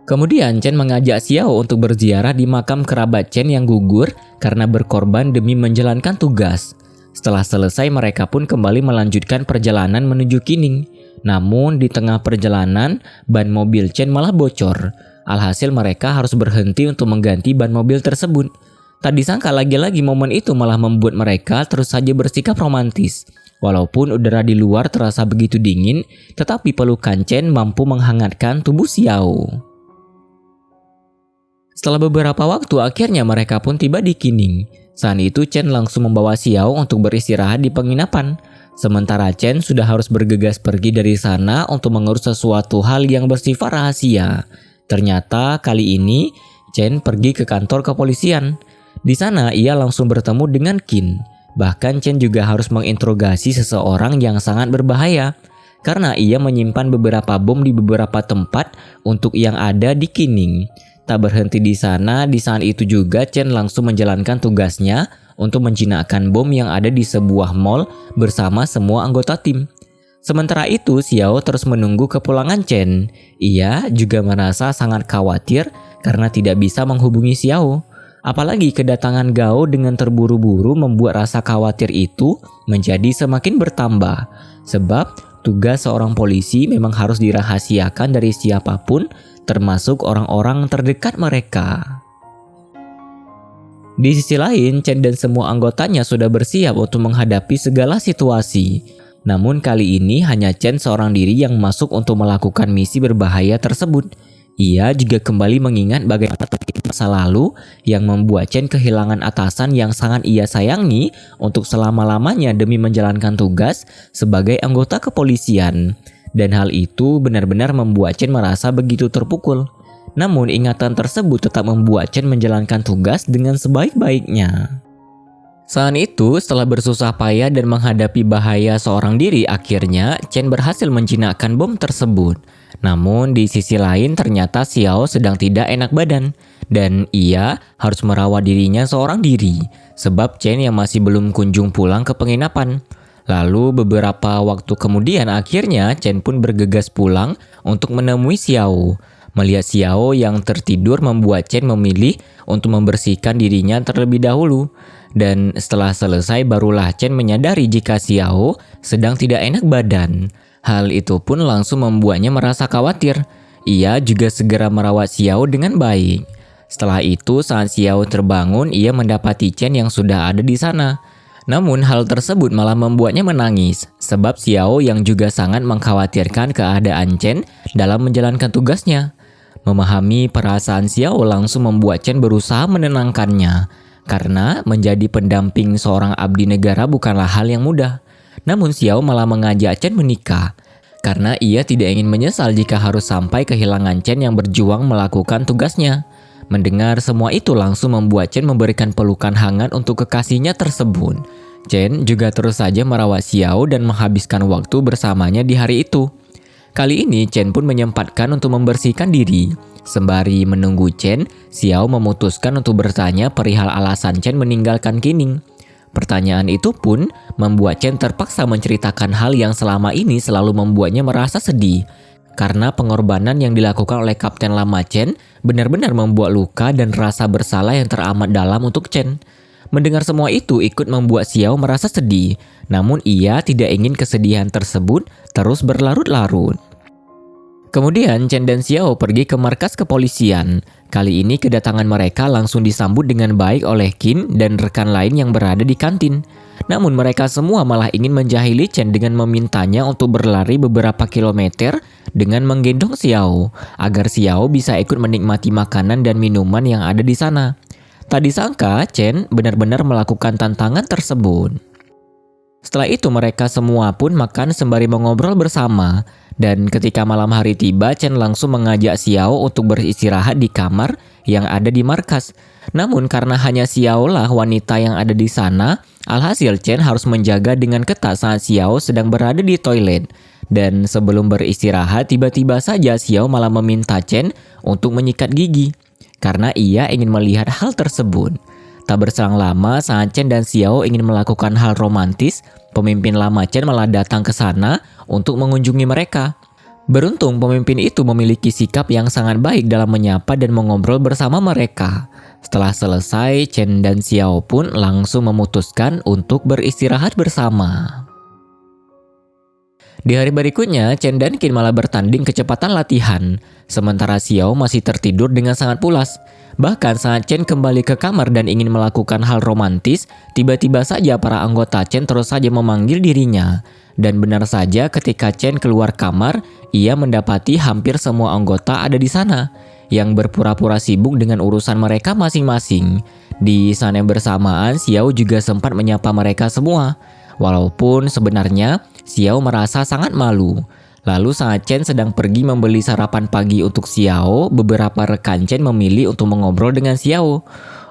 Kemudian Chen mengajak Xiao untuk berziarah di makam kerabat Chen yang gugur karena berkorban demi menjalankan tugas. Setelah selesai mereka pun kembali melanjutkan perjalanan menuju Qining. Namun di tengah perjalanan ban mobil Chen malah bocor. Alhasil mereka harus berhenti untuk mengganti ban mobil tersebut. Tak disangka lagi-lagi momen itu malah membuat mereka terus saja bersikap romantis. Walaupun udara di luar terasa begitu dingin, tetapi pelukan Chen mampu menghangatkan tubuh Xiao. Setelah beberapa waktu akhirnya mereka pun tiba di Qining. Saat itu Chen langsung membawa Xiao untuk beristirahat di penginapan. Sementara Chen sudah harus bergegas pergi dari sana untuk mengurus sesuatu hal yang bersifat rahasia. Ternyata kali ini Chen pergi ke kantor kepolisian. Di sana ia langsung bertemu dengan Qin. Bahkan Chen juga harus menginterogasi seseorang yang sangat berbahaya karena ia menyimpan beberapa bom di beberapa tempat untuk yang ada di Qining. Tak berhenti di sana, di saat itu juga Chen langsung menjalankan tugasnya untuk menjinakkan bom yang ada di sebuah mall bersama semua anggota tim. Sementara itu, Xiao terus menunggu kepulangan Chen. Ia juga merasa sangat khawatir karena tidak bisa menghubungi Xiao. Apalagi kedatangan Gao dengan terburu-buru membuat rasa khawatir itu menjadi semakin bertambah. Sebab tugas seorang polisi memang harus dirahasiakan dari siapapun, termasuk orang-orang terdekat mereka. Di sisi lain, Chen dan semua anggotanya sudah bersiap untuk menghadapi segala situasi. Namun kali ini hanya Chen seorang diri yang masuk untuk melakukan misi berbahaya tersebut. Ia juga kembali mengingat bagaimana masa lalu yang membuat Chen kehilangan atasan yang sangat ia sayangi untuk selama-lamanya demi menjalankan tugas sebagai anggota kepolisian. Dan hal itu benar-benar membuat Chen merasa begitu terpukul. Namun ingatan tersebut tetap membuat Chen menjalankan tugas dengan sebaik-baiknya. Saat itu, setelah bersusah payah dan menghadapi bahaya seorang diri, akhirnya Chen berhasil menjinakkan bom tersebut. Namun di sisi lain ternyata Xiao sedang tidak enak badan dan ia harus merawat dirinya seorang diri sebab Chen yang masih belum kunjung pulang ke penginapan. Lalu beberapa waktu kemudian akhirnya Chen pun bergegas pulang untuk menemui Xiao. Melihat Xiao yang tertidur membuat Chen memilih untuk membersihkan dirinya terlebih dahulu. Dan setelah selesai barulah Chen menyadari jika Xiao sedang tidak enak badan. Hal itu pun langsung membuatnya merasa khawatir. Ia juga segera merawat Xiao dengan baik. Setelah itu saat Xiao terbangun ia mendapati Chen yang sudah ada di sana. Namun hal tersebut malah membuatnya menangis sebab Xiao yang juga sangat mengkhawatirkan keadaan Chen dalam menjalankan tugasnya. Memahami perasaan Xiao langsung membuat Chen berusaha menenangkannya. Karena menjadi pendamping seorang abdi negara bukanlah hal yang mudah. Namun Xiao malah mengajak Chen menikah. Karena ia tidak ingin menyesal jika harus sampai kehilangan Chen yang berjuang melakukan tugasnya. Mendengar semua itu langsung membuat Chen memberikan pelukan hangat untuk kekasihnya tersebut. Chen juga terus saja merawat Xiao dan menghabiskan waktu bersamanya di hari itu. Kali ini Chen pun menyempatkan untuk membersihkan diri. Sembari menunggu Chen, Xiao memutuskan untuk bertanya perihal alasan Chen meninggalkan Qining. Pertanyaan itu pun membuat Chen terpaksa menceritakan hal yang selama ini selalu membuatnya merasa sedih. Karena pengorbanan yang dilakukan oleh Kapten Lama Chen benar-benar membuat luka dan rasa bersalah yang teramat dalam untuk Chen. Mendengar semua itu ikut membuat Xiao merasa sedih, namun ia tidak ingin kesedihan tersebut terus berlarut-larut. Kemudian Chen dan Xiao pergi ke markas kepolisian. Kali ini kedatangan mereka langsung disambut dengan baik oleh Qin dan rekan lain yang berada di kantin. Namun mereka semua malah ingin menjahili Chen dengan memintanya untuk berlari beberapa kilometer dengan menggendong Xiao agar Xiao bisa ikut menikmati makanan dan minuman yang ada di sana. Tak disangka Chen benar-benar melakukan tantangan tersebut. Setelah itu mereka semua pun makan sembari mengobrol bersama. Dan ketika malam hari tiba, Chen langsung mengajak Xiao untuk beristirahat di kamar yang ada di markas. Namun karena hanya Xiao lah wanita yang ada di sana, alhasil Chen harus menjaga dengan ketat saat Xiao sedang berada di toilet. Dan sebelum beristirahat, tiba-tiba saja Xiao malah meminta Chen untuk menyikat gigi. Karena ia ingin melihat hal tersebut. Tak berselang lama saat Chen dan Xiao ingin melakukan hal romantis, pemimpin lama Chen malah datang ke sana untuk mengunjungi mereka. Beruntung pemimpin itu memiliki sikap yang sangat baik dalam menyapa dan mengobrol bersama mereka. Setelah selesai, Chen dan Xiao pun langsung memutuskan untuk beristirahat bersama. Di hari berikutnya, Chen dan Qin malah bertanding kecepatan latihan, sementara Xiao masih tertidur dengan sangat pulas. Bahkan saat Chen kembali ke kamar dan ingin melakukan hal romantis, tiba-tiba saja para anggota Chen terus saja memanggil dirinya. Dan benar saja ketika Chen keluar kamar, ia mendapati hampir semua anggota ada di sana, yang berpura-pura sibuk dengan urusan mereka masing-masing. Di sana bersamaan, Xiao juga sempat menyapa mereka semua. Walaupun sebenarnya Xiao merasa sangat malu. Lalu saat Chen sedang pergi membeli sarapan pagi untuk Xiao, beberapa rekan Chen memilih untuk mengobrol dengan Xiao.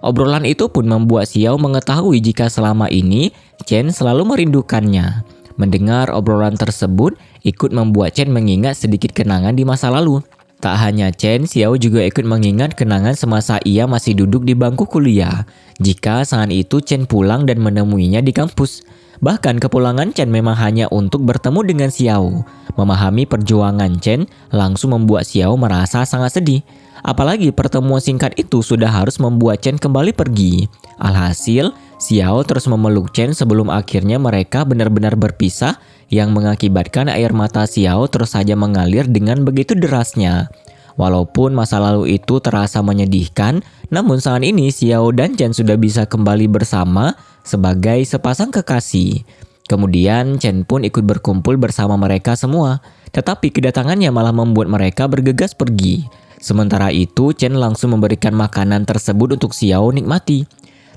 Obrolan itu pun membuat Xiao mengetahui jika selama ini Chen selalu merindukannya. Mendengar obrolan tersebut ikut membuat Chen mengingat sedikit kenangan di masa lalu. Tak hanya Chen, Xiao juga ikut mengingat kenangan semasa ia masih duduk di bangku kuliah. Jika saat itu Chen pulang dan menemuinya di kampus. Bahkan kepulangan Chen memang hanya untuk bertemu dengan Xiao. Memahami perjuangan Chen langsung membuat Xiao merasa sangat sedih. Apalagi pertemuan singkat itu sudah harus membuat Chen kembali pergi. Alhasil, Xiao terus memeluk Chen sebelum akhirnya mereka benar-benar berpisah yang mengakibatkan air mata Xiao terus saja mengalir dengan begitu derasnya. Walaupun masa lalu itu terasa menyedihkan, namun saat ini Xiao dan Chen sudah bisa kembali bersama sebagai sepasang kekasih. Kemudian Chen pun ikut berkumpul bersama mereka semua, tetapi kedatangannya malah membuat mereka bergegas pergi. Sementara itu Chen langsung memberikan makanan tersebut untuk Xiao nikmati.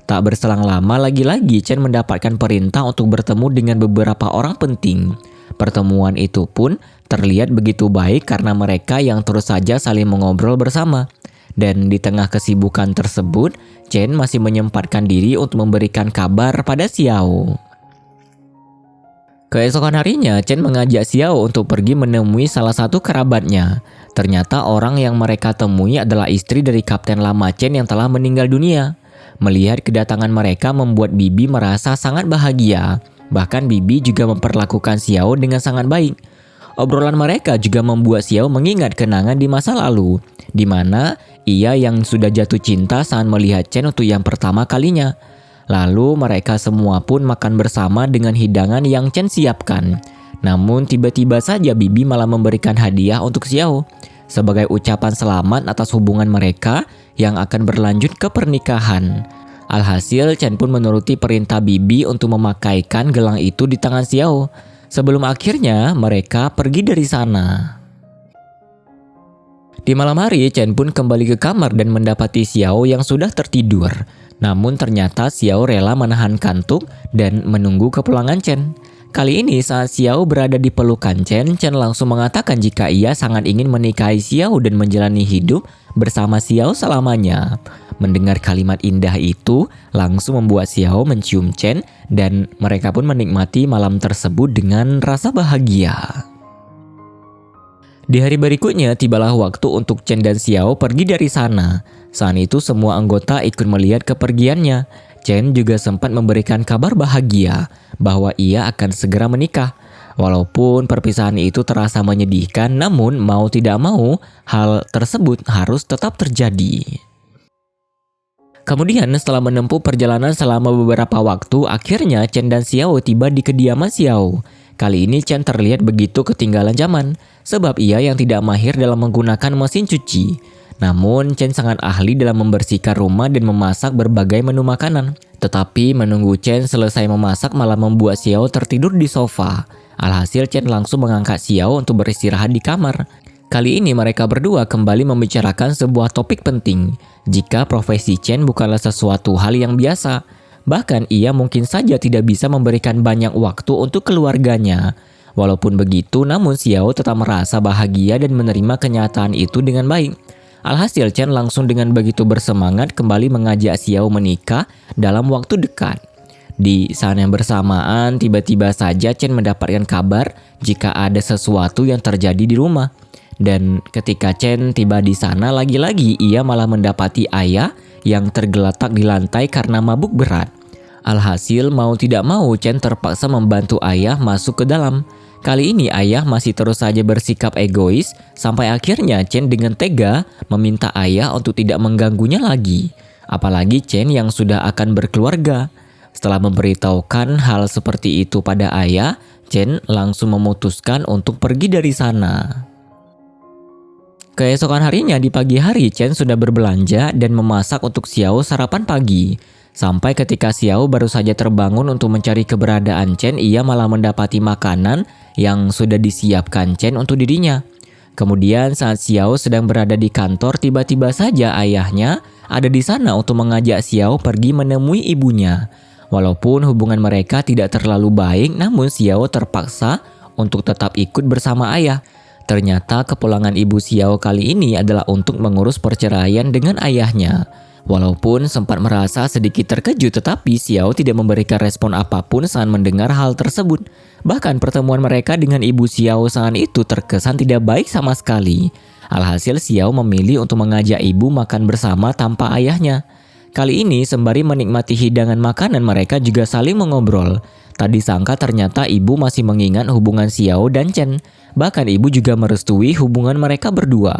Tak berselang lama lagi-lagi Chen mendapatkan perintah untuk bertemu dengan beberapa orang penting. Pertemuan itu pun terlihat begitu baik karena mereka yang terus saja saling mengobrol bersama. Dan di tengah kesibukan tersebut, Chen masih menyempatkan diri untuk memberikan kabar pada Xiao. Keesokan harinya, Chen mengajak Xiao untuk pergi menemui salah satu kerabatnya. Ternyata orang yang mereka temui adalah istri dari Kapten Lama Chen yang telah meninggal dunia. Melihat kedatangan mereka membuat Bibi merasa sangat bahagia. Bahkan Bibi juga memperlakukan Xiao dengan sangat baik. Obrolan mereka juga membuat Xiao mengingat kenangan di masa lalu, di mana ia yang sudah jatuh cinta saat melihat Chen untuk yang pertama kalinya. Lalu mereka semua pun makan bersama dengan hidangan yang Chen siapkan. Namun tiba-tiba saja Bibi malah memberikan hadiah untuk Xiao sebagai ucapan selamat atas hubungan mereka yang akan berlanjut ke pernikahan. Alhasil Chen pun menuruti perintah Bibi untuk memakaikan gelang itu di tangan Xiao. Sebelum akhirnya mereka pergi dari sana. Di malam hari, Chen pun kembali ke kamar dan mendapati Xiao yang sudah tertidur. Namun ternyata Xiao rela menahan kantuk dan menunggu kepulangan Chen. Kali ini saat Xiao berada di pelukan Chen, Chen langsung mengatakan jika ia sangat ingin menikahi Xiao dan menjalani hidup bersama Xiao selamanya. Mendengar kalimat indah itu langsung membuat Xiao mencium Chen dan mereka pun menikmati malam tersebut dengan rasa bahagia. Di hari berikutnya tibalah waktu untuk Chen dan Xiao pergi dari sana. Saat itu semua anggota ikut melihat kepergiannya. Chen juga sempat memberikan kabar bahagia bahwa ia akan segera menikah. Walaupun perpisahan itu terasa menyedihkan, namun mau tidak mau hal tersebut harus tetap terjadi. Kemudian setelah menempuh perjalanan selama beberapa waktu, akhirnya Chen dan Xiao tiba di kediaman Xiao. Kali ini Chen terlihat begitu ketinggalan zaman, sebab ia yang tidak mahir dalam menggunakan mesin cuci. Namun Chen sangat ahli dalam membersihkan rumah dan memasak berbagai menu makanan. Tetapi menunggu Chen selesai memasak malah membuat Xiao tertidur di sofa. Alhasil Chen langsung mengangkat Xiao untuk beristirahat di kamar. Kali ini mereka berdua kembali membicarakan sebuah topik penting. Jika profesi Chen bukanlah sesuatu hal yang biasa, bahkan ia mungkin saja tidak bisa memberikan banyak waktu untuk keluarganya. Walaupun begitu, namun Xiao tetap merasa bahagia dan menerima kenyataan itu dengan baik. Alhasil Chen langsung dengan begitu bersemangat kembali mengajak Xiao menikah dalam waktu dekat. Di saat yang bersamaan, tiba-tiba saja Chen mendapatkan kabar jika ada sesuatu yang terjadi di rumah. Dan ketika Chen tiba di sana, lagi-lagi ia malah mendapati ayah yang tergeletak di lantai karena mabuk berat. Alhasil mau tidak mau Chen terpaksa membantu ayah masuk ke dalam. Kali ini ayah masih terus saja bersikap egois sampai akhirnya Chen dengan tega meminta ayah untuk tidak mengganggunya lagi. Apalagi Chen yang sudah akan berkeluarga. Setelah memberitahukan hal seperti itu pada ayah, Chen langsung memutuskan untuk pergi dari sana. Keesokan harinya di pagi hari Chen sudah berbelanja dan memasak untuk Xiao sarapan pagi. Sampai ketika Xiao baru saja terbangun untuk mencari keberadaan Chen, ia malah mendapati makanan yang sudah disiapkan Chen untuk dirinya. Kemudian saat Xiao sedang berada di kantor, tiba-tiba saja ayahnya ada di sana untuk mengajak Xiao pergi menemui ibunya. Walaupun hubungan mereka tidak terlalu baik, namun Xiao terpaksa untuk tetap ikut bersama ayah. Ternyata kepulangan ibu Xiao kali ini adalah untuk mengurus perceraian dengan ayahnya. Walaupun sempat merasa sedikit terkejut, tetapi Xiao tidak memberikan respon apapun saat mendengar hal tersebut. Bahkan pertemuan mereka dengan ibu Xiao saat itu terkesan tidak baik sama sekali. Alhasil Xiao memilih untuk mengajak ibu makan bersama tanpa ayahnya. Kali ini sembari menikmati hidangan makanan, mereka juga saling mengobrol. Tak disangka ternyata ibu masih mengingat hubungan Xiao dan Chen. Bahkan ibu juga merestui hubungan mereka berdua.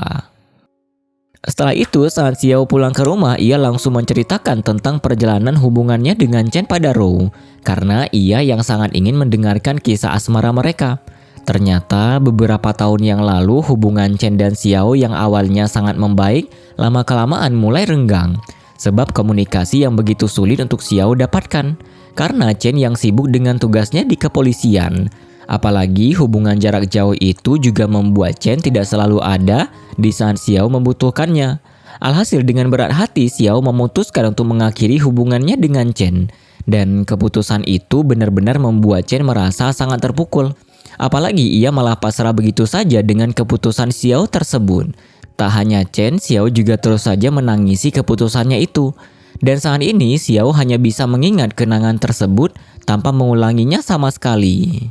Setelah itu, saat Xiao pulang ke rumah, ia langsung menceritakan tentang perjalanan hubungannya dengan Chen pada Rou, karena ia yang sangat ingin mendengarkan kisah asmara mereka. Ternyata beberapa tahun yang lalu hubungan Chen dan Xiao yang awalnya sangat membaik, lama-kelamaan mulai renggang. Sebab komunikasi yang begitu sulit untuk Xiao dapatkan, karena Chen yang sibuk dengan tugasnya di kepolisian. Apalagi hubungan jarak jauh itu juga membuat Chen tidak selalu ada di saat Xiao membutuhkannya. Alhasil dengan berat hati Xiao memutuskan untuk mengakhiri hubungannya dengan Chen. Dan keputusan itu benar-benar membuat Chen merasa sangat terpukul. Apalagi ia malah pasrah begitu saja dengan keputusan Xiao tersebut. Tak hanya Chen, Xiao juga terus saja menangisi keputusannya itu. Dan saat ini Xiao hanya bisa mengingat kenangan tersebut tanpa mengulanginya sama sekali.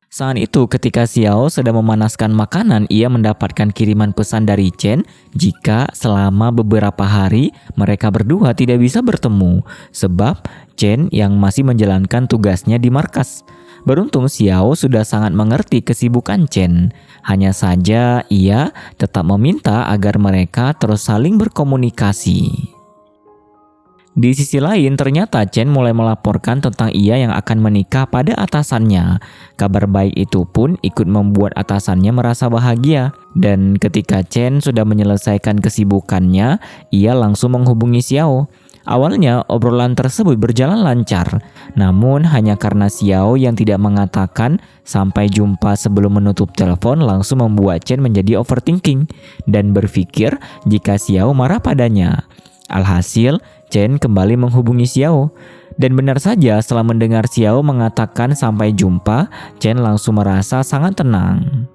Saat itu ketika Xiao sedang memanaskan makanan, ia mendapatkan kiriman pesan dari Chen jika selama beberapa hari mereka berdua tidak bisa bertemu sebab Chen yang masih menjalankan tugasnya di markas. Beruntung Xiao sudah sangat mengerti kesibukan Chen. Hanya saja ia tetap meminta agar mereka terus saling berkomunikasi. Di sisi lain, ternyata Chen mulai melaporkan tentang ia yang akan menikah pada atasannya. Kabar baik itu pun ikut membuat atasannya merasa bahagia. Dan ketika Chen sudah menyelesaikan kesibukannya, ia langsung menghubungi Xiao. Awalnya obrolan tersebut berjalan lancar, namun hanya karena Xiao yang tidak mengatakan sampai jumpa sebelum menutup telepon langsung membuat Chen menjadi overthinking dan berpikir jika Xiao marah padanya. Alhasil, Chen kembali menghubungi Xiao. Dan benar saja setelah mendengar Xiao mengatakan sampai jumpa, Chen langsung merasa sangat tenang.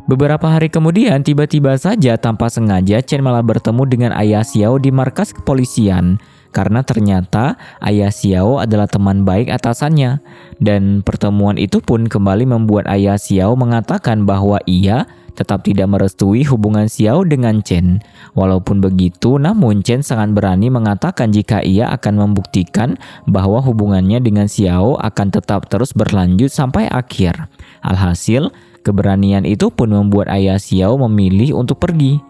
Beberapa hari kemudian, tiba-tiba saja tanpa sengaja Chen malah bertemu dengan ayah Xiao di markas kepolisian. Karena ternyata ayah Xiao adalah teman baik atasannya. Dan pertemuan itu pun kembali membuat ayah Xiao mengatakan bahwa ia tetap tidak merestui hubungan Xiao dengan Chen. Walaupun begitu, namun Chen sangat berani mengatakan jika ia akan membuktikan bahwa hubungannya dengan Xiao akan tetap terus berlanjut sampai akhir. Alhasil, keberanian itu pun membuat ayah Xiao memilih untuk pergi.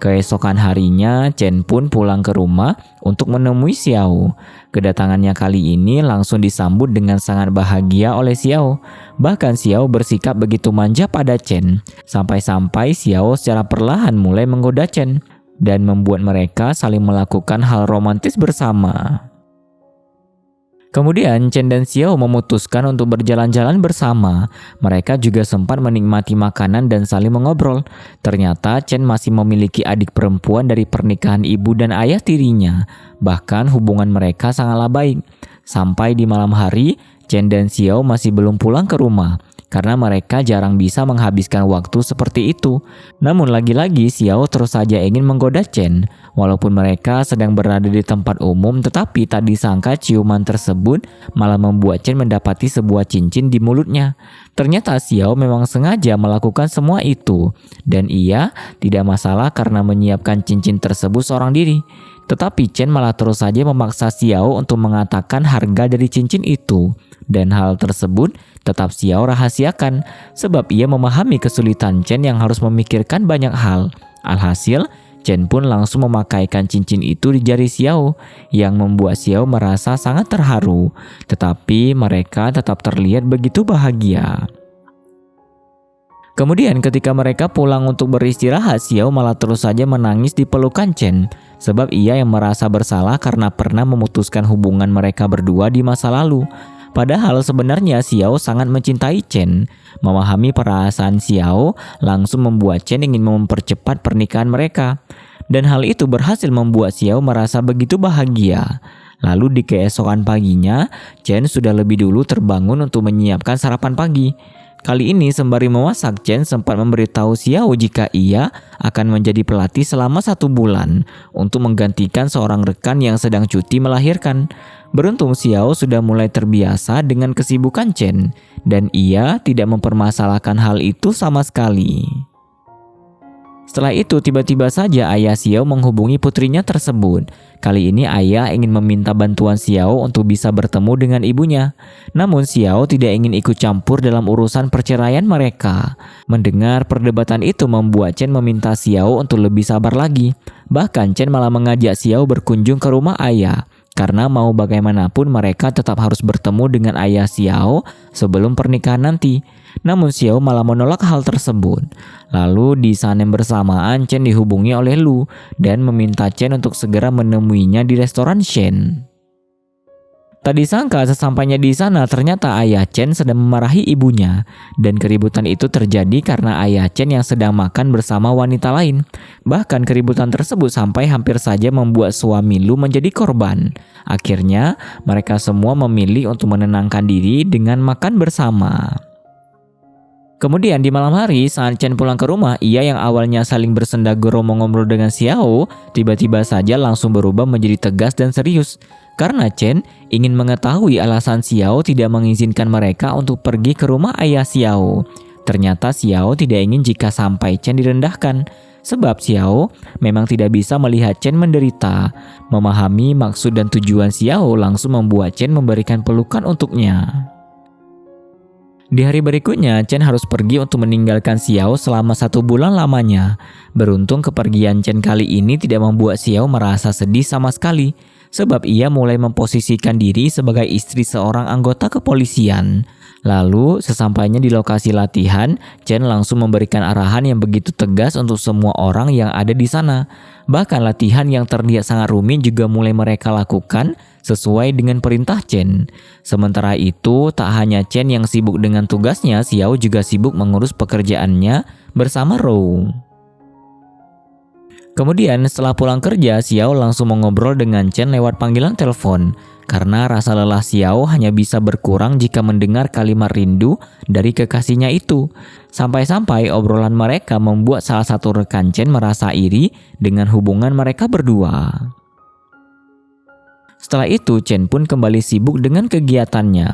Keesokan harinya, Chen pun pulang ke rumah untuk menemui Xiao. Kedatangannya kali ini langsung disambut dengan sangat bahagia oleh Xiao. Bahkan Xiao bersikap begitu manja pada Chen, sampai-sampai Xiao secara perlahan mulai menggoda Chen dan membuat mereka saling melakukan hal romantis bersama. Kemudian Chen dan Xiao memutuskan untuk berjalan-jalan bersama. Mereka juga sempat menikmati makanan dan saling mengobrol. Ternyata Chen masih memiliki adik perempuan dari pernikahan ibu dan ayah tirinya. Bahkan hubungan mereka sangatlah baik. Sampai di malam hari, Chen dan Xiao masih belum pulang ke rumah. Karena mereka jarang bisa menghabiskan waktu seperti itu. Namun lagi-lagi Xiao terus saja ingin menggoda Chen. Walaupun mereka sedang berada di tempat umum, tetapi tak disangka ciuman tersebut malah membuat Chen mendapati sebuah cincin di mulutnya. Ternyata Xiao memang sengaja melakukan semua itu. Dan ia tidak masalah karena menyiapkan cincin tersebut seorang diri. Tetapi Chen malah terus saja memaksa Xiao untuk mengatakan harga dari cincin itu. Dan hal tersebut tetap Xiao rahasiakan sebab ia memahami kesulitan Chen yang harus memikirkan banyak hal. Alhasil, Chen pun langsung memakaikan cincin itu di jari Xiao yang membuat Xiao merasa sangat terharu. Tetapi mereka tetap terlihat begitu bahagia. Kemudian ketika mereka pulang untuk beristirahat, Xiao malah terus saja menangis di pelukan Chen sebab ia yang merasa bersalah karena pernah memutuskan hubungan mereka berdua di masa lalu. Padahal sebenarnya Xiao sangat mencintai Chen. Memahami perasaan Xiao langsung membuat Chen ingin mempercepat pernikahan mereka. Dan hal itu berhasil membuat Xiao merasa begitu bahagia. Lalu di keesokan paginya, Chen sudah lebih dulu terbangun untuk menyiapkan sarapan pagi. Kali ini sembari memasak, Chen sempat memberitahu Xiao jika ia akan menjadi pelatih selama 1 bulan untuk menggantikan seorang rekan yang sedang cuti melahirkan. Beruntung Xiao sudah mulai terbiasa dengan kesibukan Chen dan ia tidak mempermasalahkan hal itu sama sekali. Setelah itu tiba-tiba saja ayah Xiao menghubungi putrinya tersebut. Kali ini ayah ingin meminta bantuan Xiao untuk bisa bertemu dengan ibunya. Namun Xiao tidak ingin ikut campur dalam urusan perceraian mereka. Mendengar perdebatan itu membuat Chen meminta Xiao untuk lebih sabar lagi. Bahkan Chen malah mengajak Xiao berkunjung ke rumah ayah. Karena mau bagaimanapun mereka tetap harus bertemu dengan ayah Xiao sebelum pernikahan nanti. Namun Xiao malah menolak hal tersebut. Lalu di saat yang bersamaan Chen dihubungi oleh Lu dan meminta Chen untuk segera menemuinya di restoran Shen. Tak disangka sesampainya di sana ternyata ayah Chen sedang memarahi ibunya. Dan keributan itu terjadi karena ayah Chen yang sedang makan bersama wanita lain. Bahkan keributan tersebut sampai hampir saja membuat suami Lu menjadi korban. Akhirnya mereka semua memilih untuk menenangkan diri dengan makan bersama. Kemudian di malam hari saat Chen pulang ke rumah, ia yang awalnya saling bersenda gurau mengobrol dengan Xiao, tiba-tiba saja langsung berubah menjadi tegas dan serius. Karena Chen ingin mengetahui alasan Xiao tidak mengizinkan mereka untuk pergi ke rumah ayah Xiao. Ternyata Xiao tidak ingin jika sampai Chen direndahkan. Sebab Xiao memang tidak bisa melihat Chen menderita. Memahami maksud dan tujuan Xiao langsung membuat Chen memberikan pelukan untuknya. Di hari berikutnya, Chen harus pergi untuk meninggalkan Xiao selama 1 bulan lamanya. Beruntung kepergian Chen kali ini tidak membuat Xiao merasa sedih sama sekali, sebab ia mulai memposisikan diri sebagai istri seorang anggota kepolisian. Lalu, sesampainya di lokasi latihan, Chen langsung memberikan arahan yang begitu tegas untuk semua orang yang ada di sana. Bahkan latihan yang terlihat sangat rumit juga mulai mereka lakukan sesuai dengan perintah Chen. Sementara itu, tak hanya Chen yang sibuk dengan tugasnya, Xiao juga sibuk mengurus pekerjaannya bersama Rou. Kemudian setelah pulang kerja, Xiao langsung mengobrol dengan Chen lewat panggilan telepon. Karena rasa lelah Xiao hanya bisa berkurang jika mendengar kalimat rindu dari kekasihnya itu. Sampai-sampai obrolan mereka membuat salah satu rekan Chen merasa iri dengan hubungan mereka berdua. Setelah itu, Chen pun kembali sibuk dengan kegiatannya.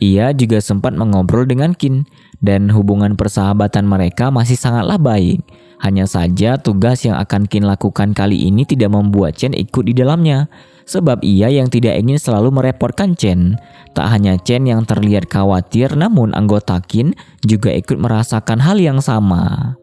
Ia juga sempat mengobrol dengan Qin, dan hubungan persahabatan mereka masih sangatlah baik. Hanya saja tugas yang akan Qin lakukan kali ini tidak membuat Chen ikut di dalamnya. Sebab ia yang tidak ingin selalu merepotkan Chen. Tak hanya Chen yang terlihat khawatir, namun anggota Qin juga ikut merasakan hal yang sama.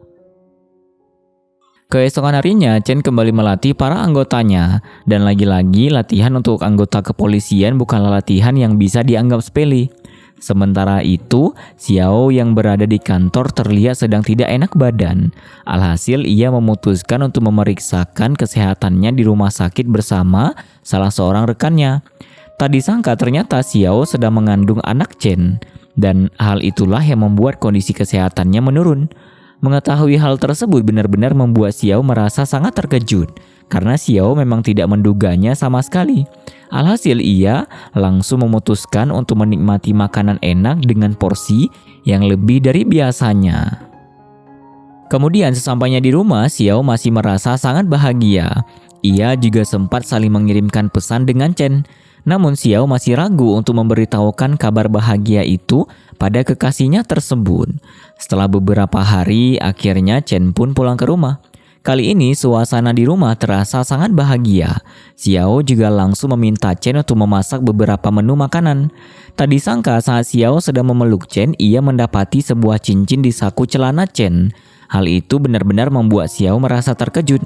Keesokan harinya, Chen kembali melatih para anggotanya. Dan lagi-lagi latihan untuk anggota kepolisian bukanlah latihan yang bisa dianggap sepele. Sementara itu, Xiao yang berada di kantor terlihat sedang tidak enak badan. Alhasil ia memutuskan untuk memeriksakan kesehatannya di rumah sakit bersama salah seorang rekannya. Tak disangka ternyata Xiao sedang mengandung anak Chen. Dan hal itulah yang membuat kondisi kesehatannya menurun. Mengetahui hal tersebut benar-benar membuat Xiao merasa sangat terkejut. Karena Xiao memang tidak menduganya sama sekali. Alhasil ia langsung memutuskan untuk menikmati makanan enak dengan porsi yang lebih dari biasanya. Kemudian sesampainya di rumah, Xiao masih merasa sangat bahagia. Ia juga sempat saling mengirimkan pesan dengan Chen. Namun Xiao masih ragu untuk memberitahukan kabar bahagia itu pada kekasihnya tersebut. Setelah beberapa hari, akhirnya Chen pun pulang ke rumah. Kali ini suasana di rumah terasa sangat bahagia. Xiao juga langsung meminta Chen untuk memasak beberapa menu makanan. Tak disangka saat Xiao sedang memeluk Chen, ia mendapati sebuah cincin di saku celana Chen. Hal itu benar-benar membuat Xiao merasa terkejut.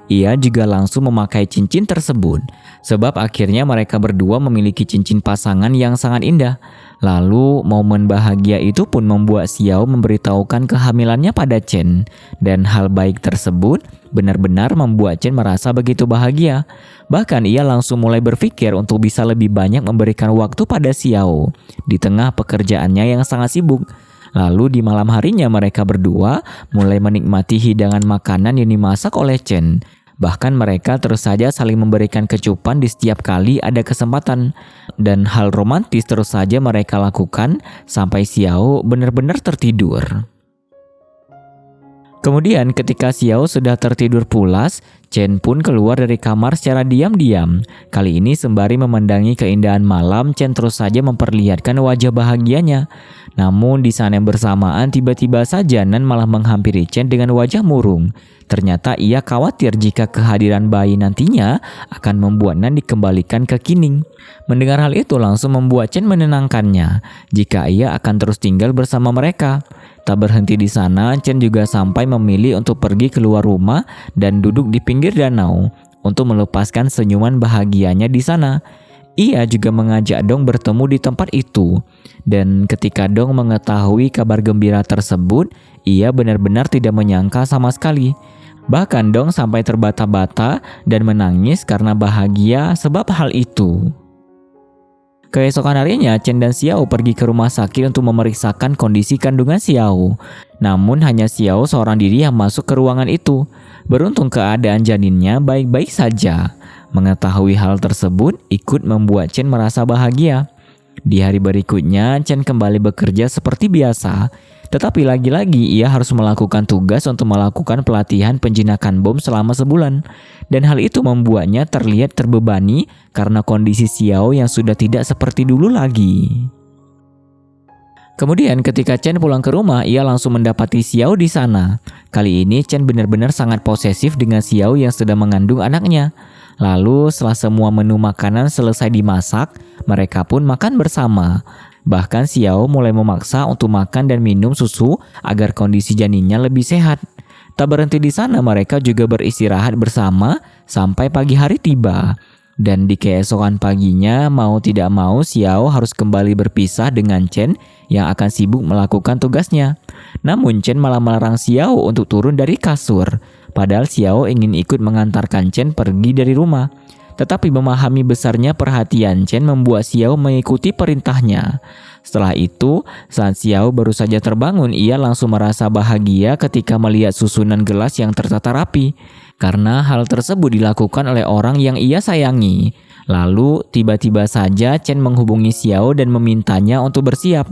Ia juga langsung memakai cincin tersebut, sebab akhirnya mereka berdua memiliki cincin pasangan yang sangat indah. Lalu momen bahagia itu pun membuat Xiao memberitahukan kehamilannya pada Chen. Dan hal baik tersebut benar-benar membuat Chen merasa begitu bahagia. Bahkan ia langsung mulai berpikir untuk bisa lebih banyak memberikan waktu pada Xiao di tengah pekerjaannya yang sangat sibuk. Lalu di malam harinya mereka berdua mulai menikmati hidangan makanan yang dimasak oleh Chen. Bahkan mereka terus saja saling memberikan kecupan di setiap kali ada kesempatan. Dan hal romantis terus saja mereka lakukan sampai Xiao benar-benar tertidur. Kemudian ketika Xiao sudah tertidur pulas, Chen pun keluar dari kamar secara diam-diam. Kali ini sembari memandangi keindahan malam, Chen terus saja memperlihatkan wajah bahagianya. Namun di saat yang bersamaan tiba-tiba saja Nan malah menghampiri Chen dengan wajah murung. Ternyata ia khawatir jika kehadiran bayi nantinya akan membuat Nan dikembalikan ke Qining. Mendengar hal itu langsung membuat Chen menenangkannya jika ia akan terus tinggal bersama mereka. Tak berhenti di sana, Chen juga sampai memilih untuk pergi keluar rumah dan duduk di pinggir danau untuk melepaskan senyuman bahagianya di sana. Ia juga mengajak Dong bertemu di tempat itu. Dan ketika Dong mengetahui kabar gembira tersebut, ia benar-benar tidak menyangka sama sekali. Bahkan Dong sampai terbata-bata dan menangis karena bahagia sebab hal itu. Keesokan harinya, Chen dan Xiao pergi ke rumah sakit untuk memeriksakan kondisi kandungan Xiao. Namun hanya Xiao seorang diri yang masuk ke ruangan itu. Beruntung keadaan janinnya baik-baik saja. Mengetahui hal tersebut ikut membuat Chen merasa bahagia. Di hari berikutnya, Chen kembali bekerja seperti biasa. Tetapi lagi-lagi ia harus melakukan tugas untuk melakukan pelatihan penjinakan bom selama sebulan. Dan hal itu membuatnya terlihat terbebani karena kondisi Xiao yang sudah tidak seperti dulu lagi. Kemudian ketika Chen pulang ke rumah, ia langsung mendapati Xiao di sana. Kali ini Chen benar-benar sangat posesif dengan Xiao yang sedang mengandung anaknya. Lalu setelah semua menu makanan selesai dimasak, mereka pun makan bersama. Bahkan Xiao mulai memaksa untuk makan dan minum susu agar kondisi janinnya lebih sehat. Tak berhenti di sana, mereka juga beristirahat bersama sampai pagi hari tiba. Dan di keesokan paginya, mau tidak mau Xiao harus kembali berpisah dengan Chen yang akan sibuk melakukan tugasnya. Namun Chen malah melarang Xiao untuk turun dari kasur. Padahal Xiao ingin ikut mengantarkan Chen pergi dari rumah. Tetapi memahami besarnya perhatian Chen membuat Xiao mengikuti perintahnya. Setelah itu, saat Xiao baru saja terbangun, ia langsung merasa bahagia ketika melihat susunan gelas yang tertata rapi. Karena hal tersebut dilakukan oleh orang yang ia sayangi. Lalu, tiba-tiba saja Chen menghubungi Xiao dan memintanya untuk bersiap.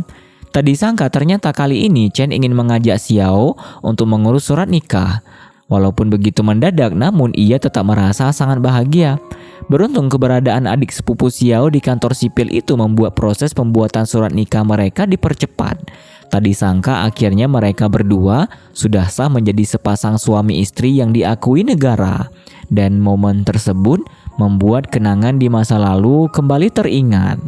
Tak disangka ternyata kali ini Chen ingin mengajak Xiao untuk mengurus surat nikah. Walaupun begitu mendadak, namun ia tetap merasa sangat bahagia. Beruntung keberadaan adik sepupu Xiao di kantor sipil itu membuat proses pembuatan surat nikah mereka dipercepat. Tak disangka akhirnya mereka berdua sudah sah menjadi sepasang suami istri yang diakui negara. Dan momen tersebut membuat kenangan di masa lalu kembali teringat.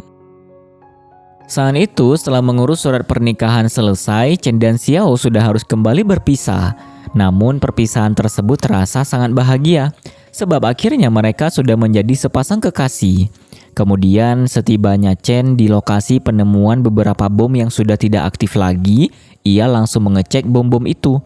Saat itu, setelah mengurus surat pernikahan selesai, Chen dan Xiao sudah harus kembali berpisah. Namun perpisahan tersebut terasa sangat bahagia, sebab akhirnya mereka sudah menjadi sepasang kekasih. Kemudian setibanya Chen di lokasi penemuan beberapa bom yang sudah tidak aktif lagi, ia langsung mengecek bom-bom itu.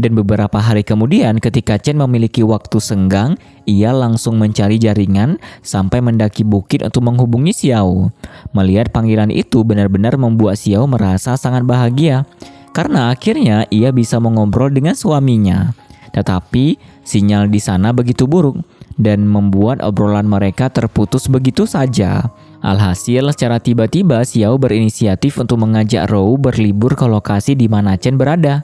Dan beberapa hari kemudian ketika Chen memiliki waktu senggang, ia langsung mencari jaringan sampai mendaki bukit untuk menghubungi Xiao. Melihat panggilan itu benar-benar membuat Xiao merasa sangat bahagia. Karena akhirnya ia bisa mengobrol dengan suaminya. Tetapi sinyal di sana begitu buruk dan membuat obrolan mereka terputus begitu saja. Alhasil secara tiba-tiba Xiao berinisiatif untuk mengajak Rou berlibur ke lokasi di mana Chen berada.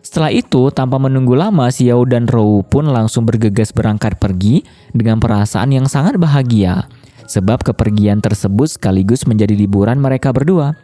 Setelah itu, tanpa menunggu lama, Xiao dan Rou pun langsung bergegas berangkat pergi dengan perasaan yang sangat bahagia. Sebab kepergian tersebut sekaligus menjadi liburan mereka berdua.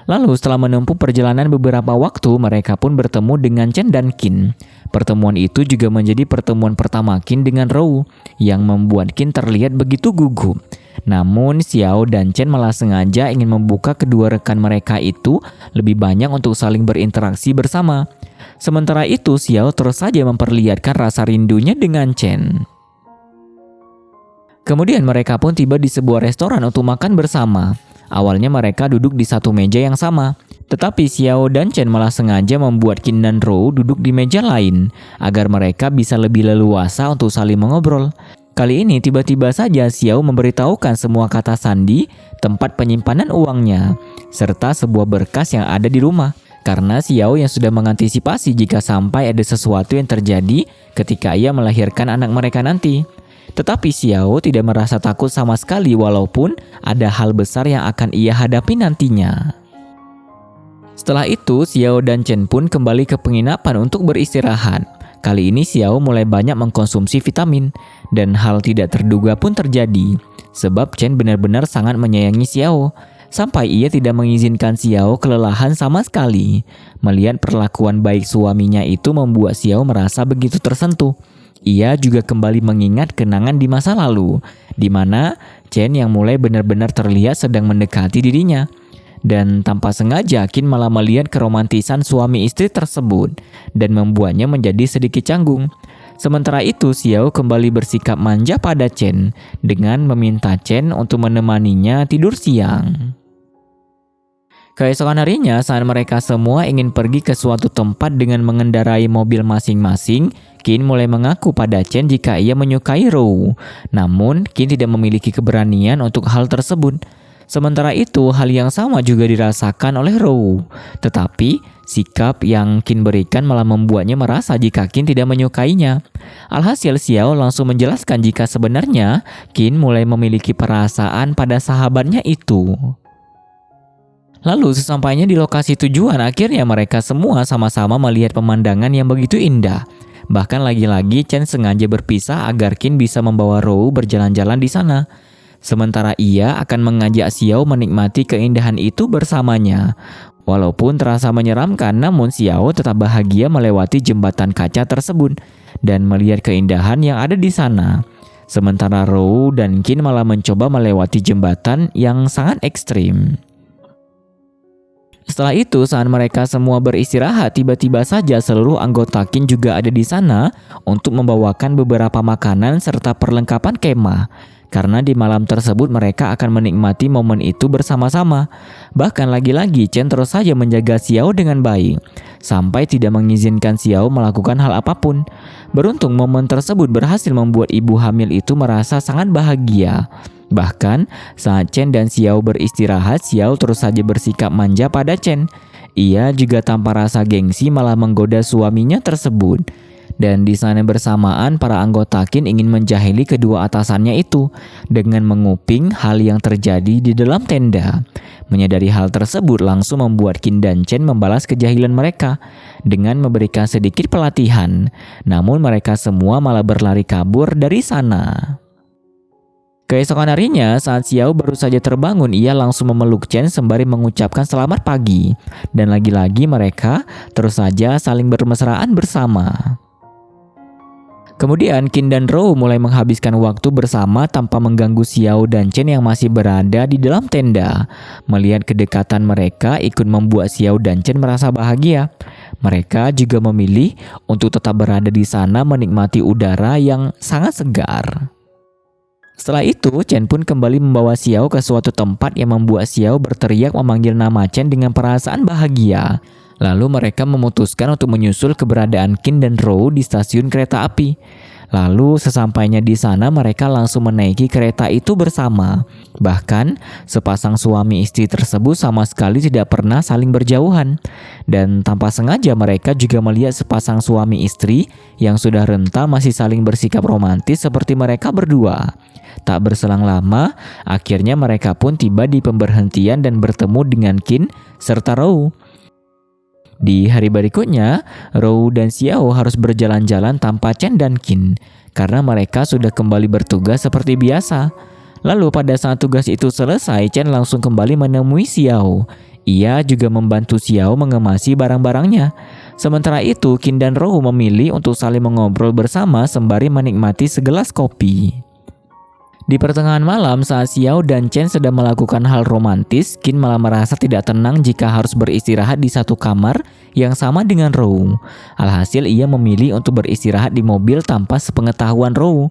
Lalu setelah menempuh perjalanan beberapa waktu, mereka pun bertemu dengan Chen dan Qin. Pertemuan itu juga menjadi pertemuan pertama Qin dengan Rou, yang membuat Qin terlihat begitu gugup. Namun Xiao dan Chen malah sengaja ingin membuka kedua rekan mereka itu lebih banyak untuk saling berinteraksi bersama. Sementara itu Xiao terus saja memperlihatkan rasa rindunya dengan Chen. Kemudian mereka pun tiba di sebuah restoran untuk makan bersama. Awalnya mereka duduk di satu meja yang sama, tetapi Xiao dan Chen malah sengaja membuat Qin dan Rou duduk di meja lain agar mereka bisa lebih leluasa untuk saling mengobrol. Kali ini tiba-tiba saja Xiao memberitahukan semua kata sandi, tempat penyimpanan uangnya, serta sebuah berkas yang ada di rumah. Karena Xiao yang sudah mengantisipasi jika sampai ada sesuatu yang terjadi ketika ia melahirkan anak mereka nanti. Tetapi Xiao tidak merasa takut sama sekali walaupun ada hal besar yang akan ia hadapi nantinya. Setelah itu, Xiao dan Chen pun kembali ke penginapan untuk beristirahat. Kali ini Xiao mulai banyak mengkonsumsi vitamin dan hal tidak terduga pun terjadi. Sebab Chen benar-benar sangat menyayangi Xiao. Sampai ia tidak mengizinkan Xiao kelelahan sama sekali. Melihat perlakuan baik suaminya itu membuat Xiao merasa begitu tersentuh. Ia juga kembali mengingat kenangan di masa lalu, di mana Chen yang mulai benar-benar terlihat sedang mendekati dirinya. Dan tanpa sengaja Qin malah melihat keromantisan suami istri tersebut dan membuatnya menjadi sedikit canggung. Sementara itu Xiao kembali bersikap manja pada Chen dengan meminta Chen untuk menemaninya tidur siang. Keesokan harinya, saat mereka semua ingin pergi ke suatu tempat dengan mengendarai mobil masing-masing, Qin mulai mengaku pada Chen jika ia menyukai Rou. Namun, Qin tidak memiliki keberanian untuk hal tersebut. Sementara itu, hal yang sama juga dirasakan oleh Rou. Tetapi, sikap yang Qin berikan malah membuatnya merasa jika Qin tidak menyukainya. Alhasil, Xiao langsung menjelaskan jika sebenarnya Qin mulai memiliki perasaan pada sahabatnya itu. Lalu sesampainya di lokasi tujuan, akhirnya mereka semua sama-sama melihat pemandangan yang begitu indah. Bahkan lagi-lagi Chen sengaja berpisah agar Qin bisa membawa Rou berjalan-jalan di sana. Sementara ia akan mengajak Xiao menikmati keindahan itu bersamanya. Walaupun terasa menyeramkan, namun Xiao tetap bahagia melewati jembatan kaca tersebut dan melihat keindahan yang ada di sana. Sementara Rou dan Qin malah mencoba melewati jembatan yang sangat ekstrim. Setelah itu, saat mereka semua beristirahat, tiba-tiba saja seluruh anggota Qin juga ada di sana untuk membawakan beberapa makanan serta perlengkapan kemah. Karena di malam tersebut mereka akan menikmati momen itu bersama-sama. Bahkan lagi-lagi Chen terus saja menjaga Xiao dengan baik, sampai tidak mengizinkan Xiao melakukan hal apapun. Beruntung momen tersebut berhasil membuat ibu hamil itu merasa sangat bahagia. Bahkan saat Chen dan Xiao beristirahat, Xiao terus saja bersikap manja pada Chen. Ia juga tanpa rasa gengsi malah menggoda suaminya tersebut. Dan di sana bersamaan para anggota Qin ingin menjahili kedua atasannya itu dengan menguping hal yang terjadi di dalam tenda. Menyadari hal tersebut langsung membuat Qin dan Chen membalas kejahilan mereka dengan memberikan sedikit pelatihan. Namun mereka semua malah berlari kabur dari sana. Keesokan harinya, saat Xiao baru saja terbangun, ia langsung memeluk Chen sembari mengucapkan selamat pagi. Dan lagi-lagi mereka terus saja saling bermesraan bersama. Kemudian Qin dan Rou mulai menghabiskan waktu bersama tanpa mengganggu Xiao dan Chen yang masih berada di dalam tenda. Melihat kedekatan mereka ikut membuat Xiao dan Chen merasa bahagia. Mereka juga memilih untuk tetap berada di sana menikmati udara yang sangat segar. Setelah itu, Chen pun kembali membawa Xiao ke suatu tempat yang membuat Xiao berteriak memanggil nama Chen dengan perasaan bahagia. Lalu mereka memutuskan untuk menyusul keberadaan Qin dan Rou di stasiun kereta api. Lalu sesampainya di sana mereka langsung menaiki kereta itu bersama. Bahkan sepasang suami istri tersebut sama sekali tidak pernah saling berjauhan. Dan tanpa sengaja mereka juga melihat sepasang suami istri yang sudah renta masih saling bersikap romantis seperti mereka berdua. Tak berselang lama, akhirnya mereka pun tiba di pemberhentian dan bertemu dengan Qin serta Rou. Di hari berikutnya, Rou dan Xiao harus berjalan-jalan tanpa Chen dan Qin karena mereka sudah kembali bertugas seperti biasa. Lalu pada saat tugas itu selesai, Chen langsung kembali menemui Xiao. Ia juga membantu Xiao mengemasi barang-barangnya. Sementara itu, Qin dan Rou memilih untuk saling mengobrol bersama sembari menikmati segelas kopi. Di pertengahan malam saat Xiao dan Chen sedang melakukan hal romantis, Qin malah merasa tidak tenang jika harus beristirahat di satu kamar yang sama dengan Rou. Alhasil ia memilih untuk beristirahat di mobil tanpa sepengetahuan Rou.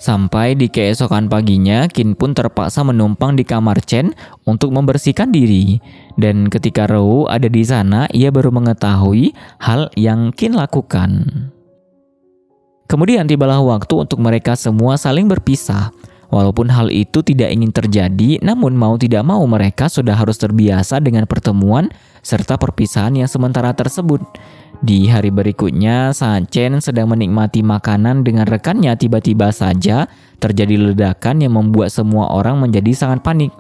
Sampai di keesokan paginya, Qin pun terpaksa menumpang di kamar Chen untuk membersihkan diri. Dan ketika Rou ada di sana, ia baru mengetahui hal yang Qin lakukan. Kemudian tibalah waktu untuk mereka semua saling berpisah. Walaupun hal itu tidak ingin terjadi, namun mau tidak mau mereka sudah harus terbiasa dengan pertemuan serta perpisahan yang sementara tersebut. Di hari berikutnya, saat Chen sedang menikmati makanan dengan rekannya, tiba-tiba saja terjadi ledakan yang membuat semua orang menjadi sangat panik.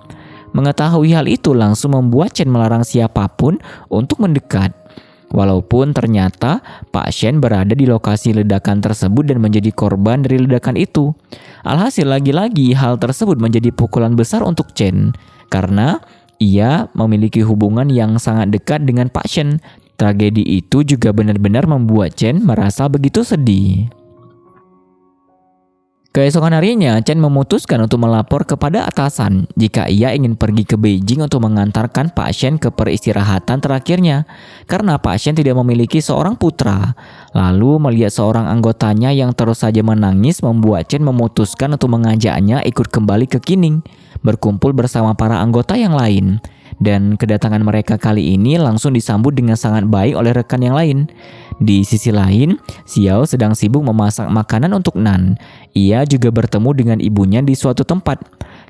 Mengetahui hal itu langsung membuat Chen melarang siapapun untuk mendekat. Walaupun ternyata Pak Shen berada di lokasi ledakan tersebut dan menjadi korban dari ledakan itu. Alhasil lagi-lagi hal tersebut menjadi pukulan besar untuk Chen karena ia memiliki hubungan yang sangat dekat dengan Pak Shen. Tragedi itu juga benar-benar membuat Chen merasa begitu sedih. Keesokan harinya, Chen memutuskan untuk melapor kepada atasan jika ia ingin pergi ke Beijing untuk mengantarkan Pak Shen ke peristirahatan terakhirnya karena Pak Shen tidak memiliki seorang putra. Lalu melihat seorang anggotanya yang terus saja menangis membuat Chen memutuskan untuk mengajaknya ikut kembali ke Qining, berkumpul bersama para anggota yang lain. Dan kedatangan mereka kali ini langsung disambut dengan sangat baik oleh rekan yang lain. Di sisi lain, Xiao sedang sibuk memasak makanan untuk Nan. Ia juga bertemu dengan ibunya di suatu tempat.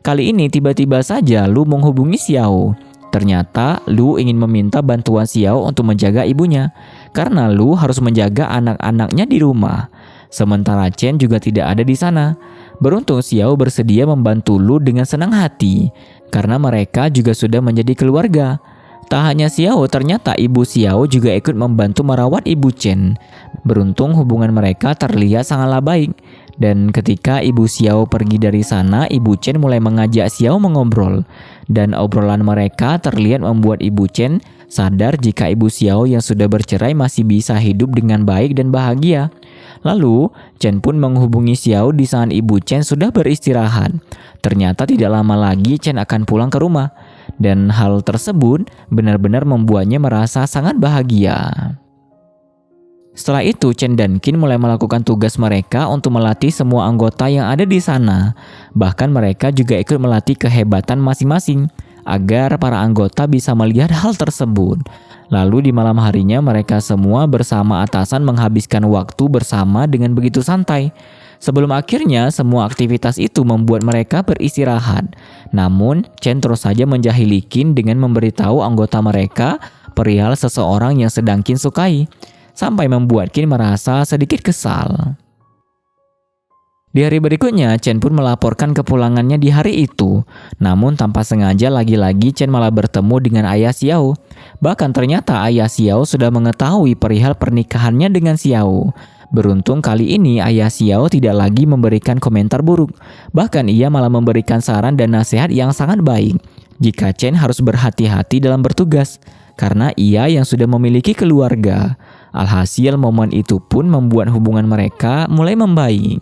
Kali ini tiba-tiba saja Lu menghubungi Xiao. Ternyata Lu ingin meminta bantuan Xiao untuk menjaga ibunya, karena Lu harus menjaga anak-anaknya di rumah. Sementara Chen juga tidak ada di sana. Beruntung Xiao bersedia membantu Lu dengan senang hati, karena mereka juga sudah menjadi keluarga. Tak hanya Xiao, ternyata ibu Xiao juga ikut membantu merawat ibu Chen. Beruntung hubungan mereka terlihat sangatlah baik. Dan ketika ibu Xiao pergi dari sana, ibu Chen mulai mengajak Xiao mengobrol. Dan obrolan mereka terlihat membuat ibu Chen sadar jika ibu Xiao yang sudah bercerai masih bisa hidup dengan baik dan bahagia. Lalu, Chen pun menghubungi Xiao di saat ibu Chen sudah beristirahat. Ternyata tidak lama lagi Chen akan pulang ke rumah. Dan hal tersebut benar-benar membuatnya merasa sangat bahagia. Setelah itu, Chen dan Qin mulai melakukan tugas mereka untuk melatih semua anggota yang ada di sana. Bahkan mereka juga ikut melatih kehebatan masing-masing agar para anggota bisa melihat hal tersebut. Lalu di malam harinya mereka semua bersama atasan menghabiskan waktu bersama dengan begitu santai. Sebelum akhirnya semua aktivitas itu membuat mereka beristirahat. Namun Chen terus saja menjahili Qin dengan memberitahu anggota mereka perihal seseorang yang sedang Qin sukai. Sampai membuat Qin merasa sedikit kesal. Di hari berikutnya, Chen pun melaporkan kepulangannya di hari itu. Namun tanpa sengaja lagi-lagi Chen malah bertemu dengan ayah Xiao. Bahkan ternyata ayah Xiao sudah mengetahui perihal pernikahannya dengan Xiao. Beruntung kali ini ayah Xiao tidak lagi memberikan komentar buruk. Bahkan ia malah memberikan saran dan nasihat yang sangat baik. Jika Chen harus berhati-hati dalam bertugas. Karena ia yang sudah memiliki keluarga. Alhasil momen itu pun membuat hubungan mereka mulai membaik.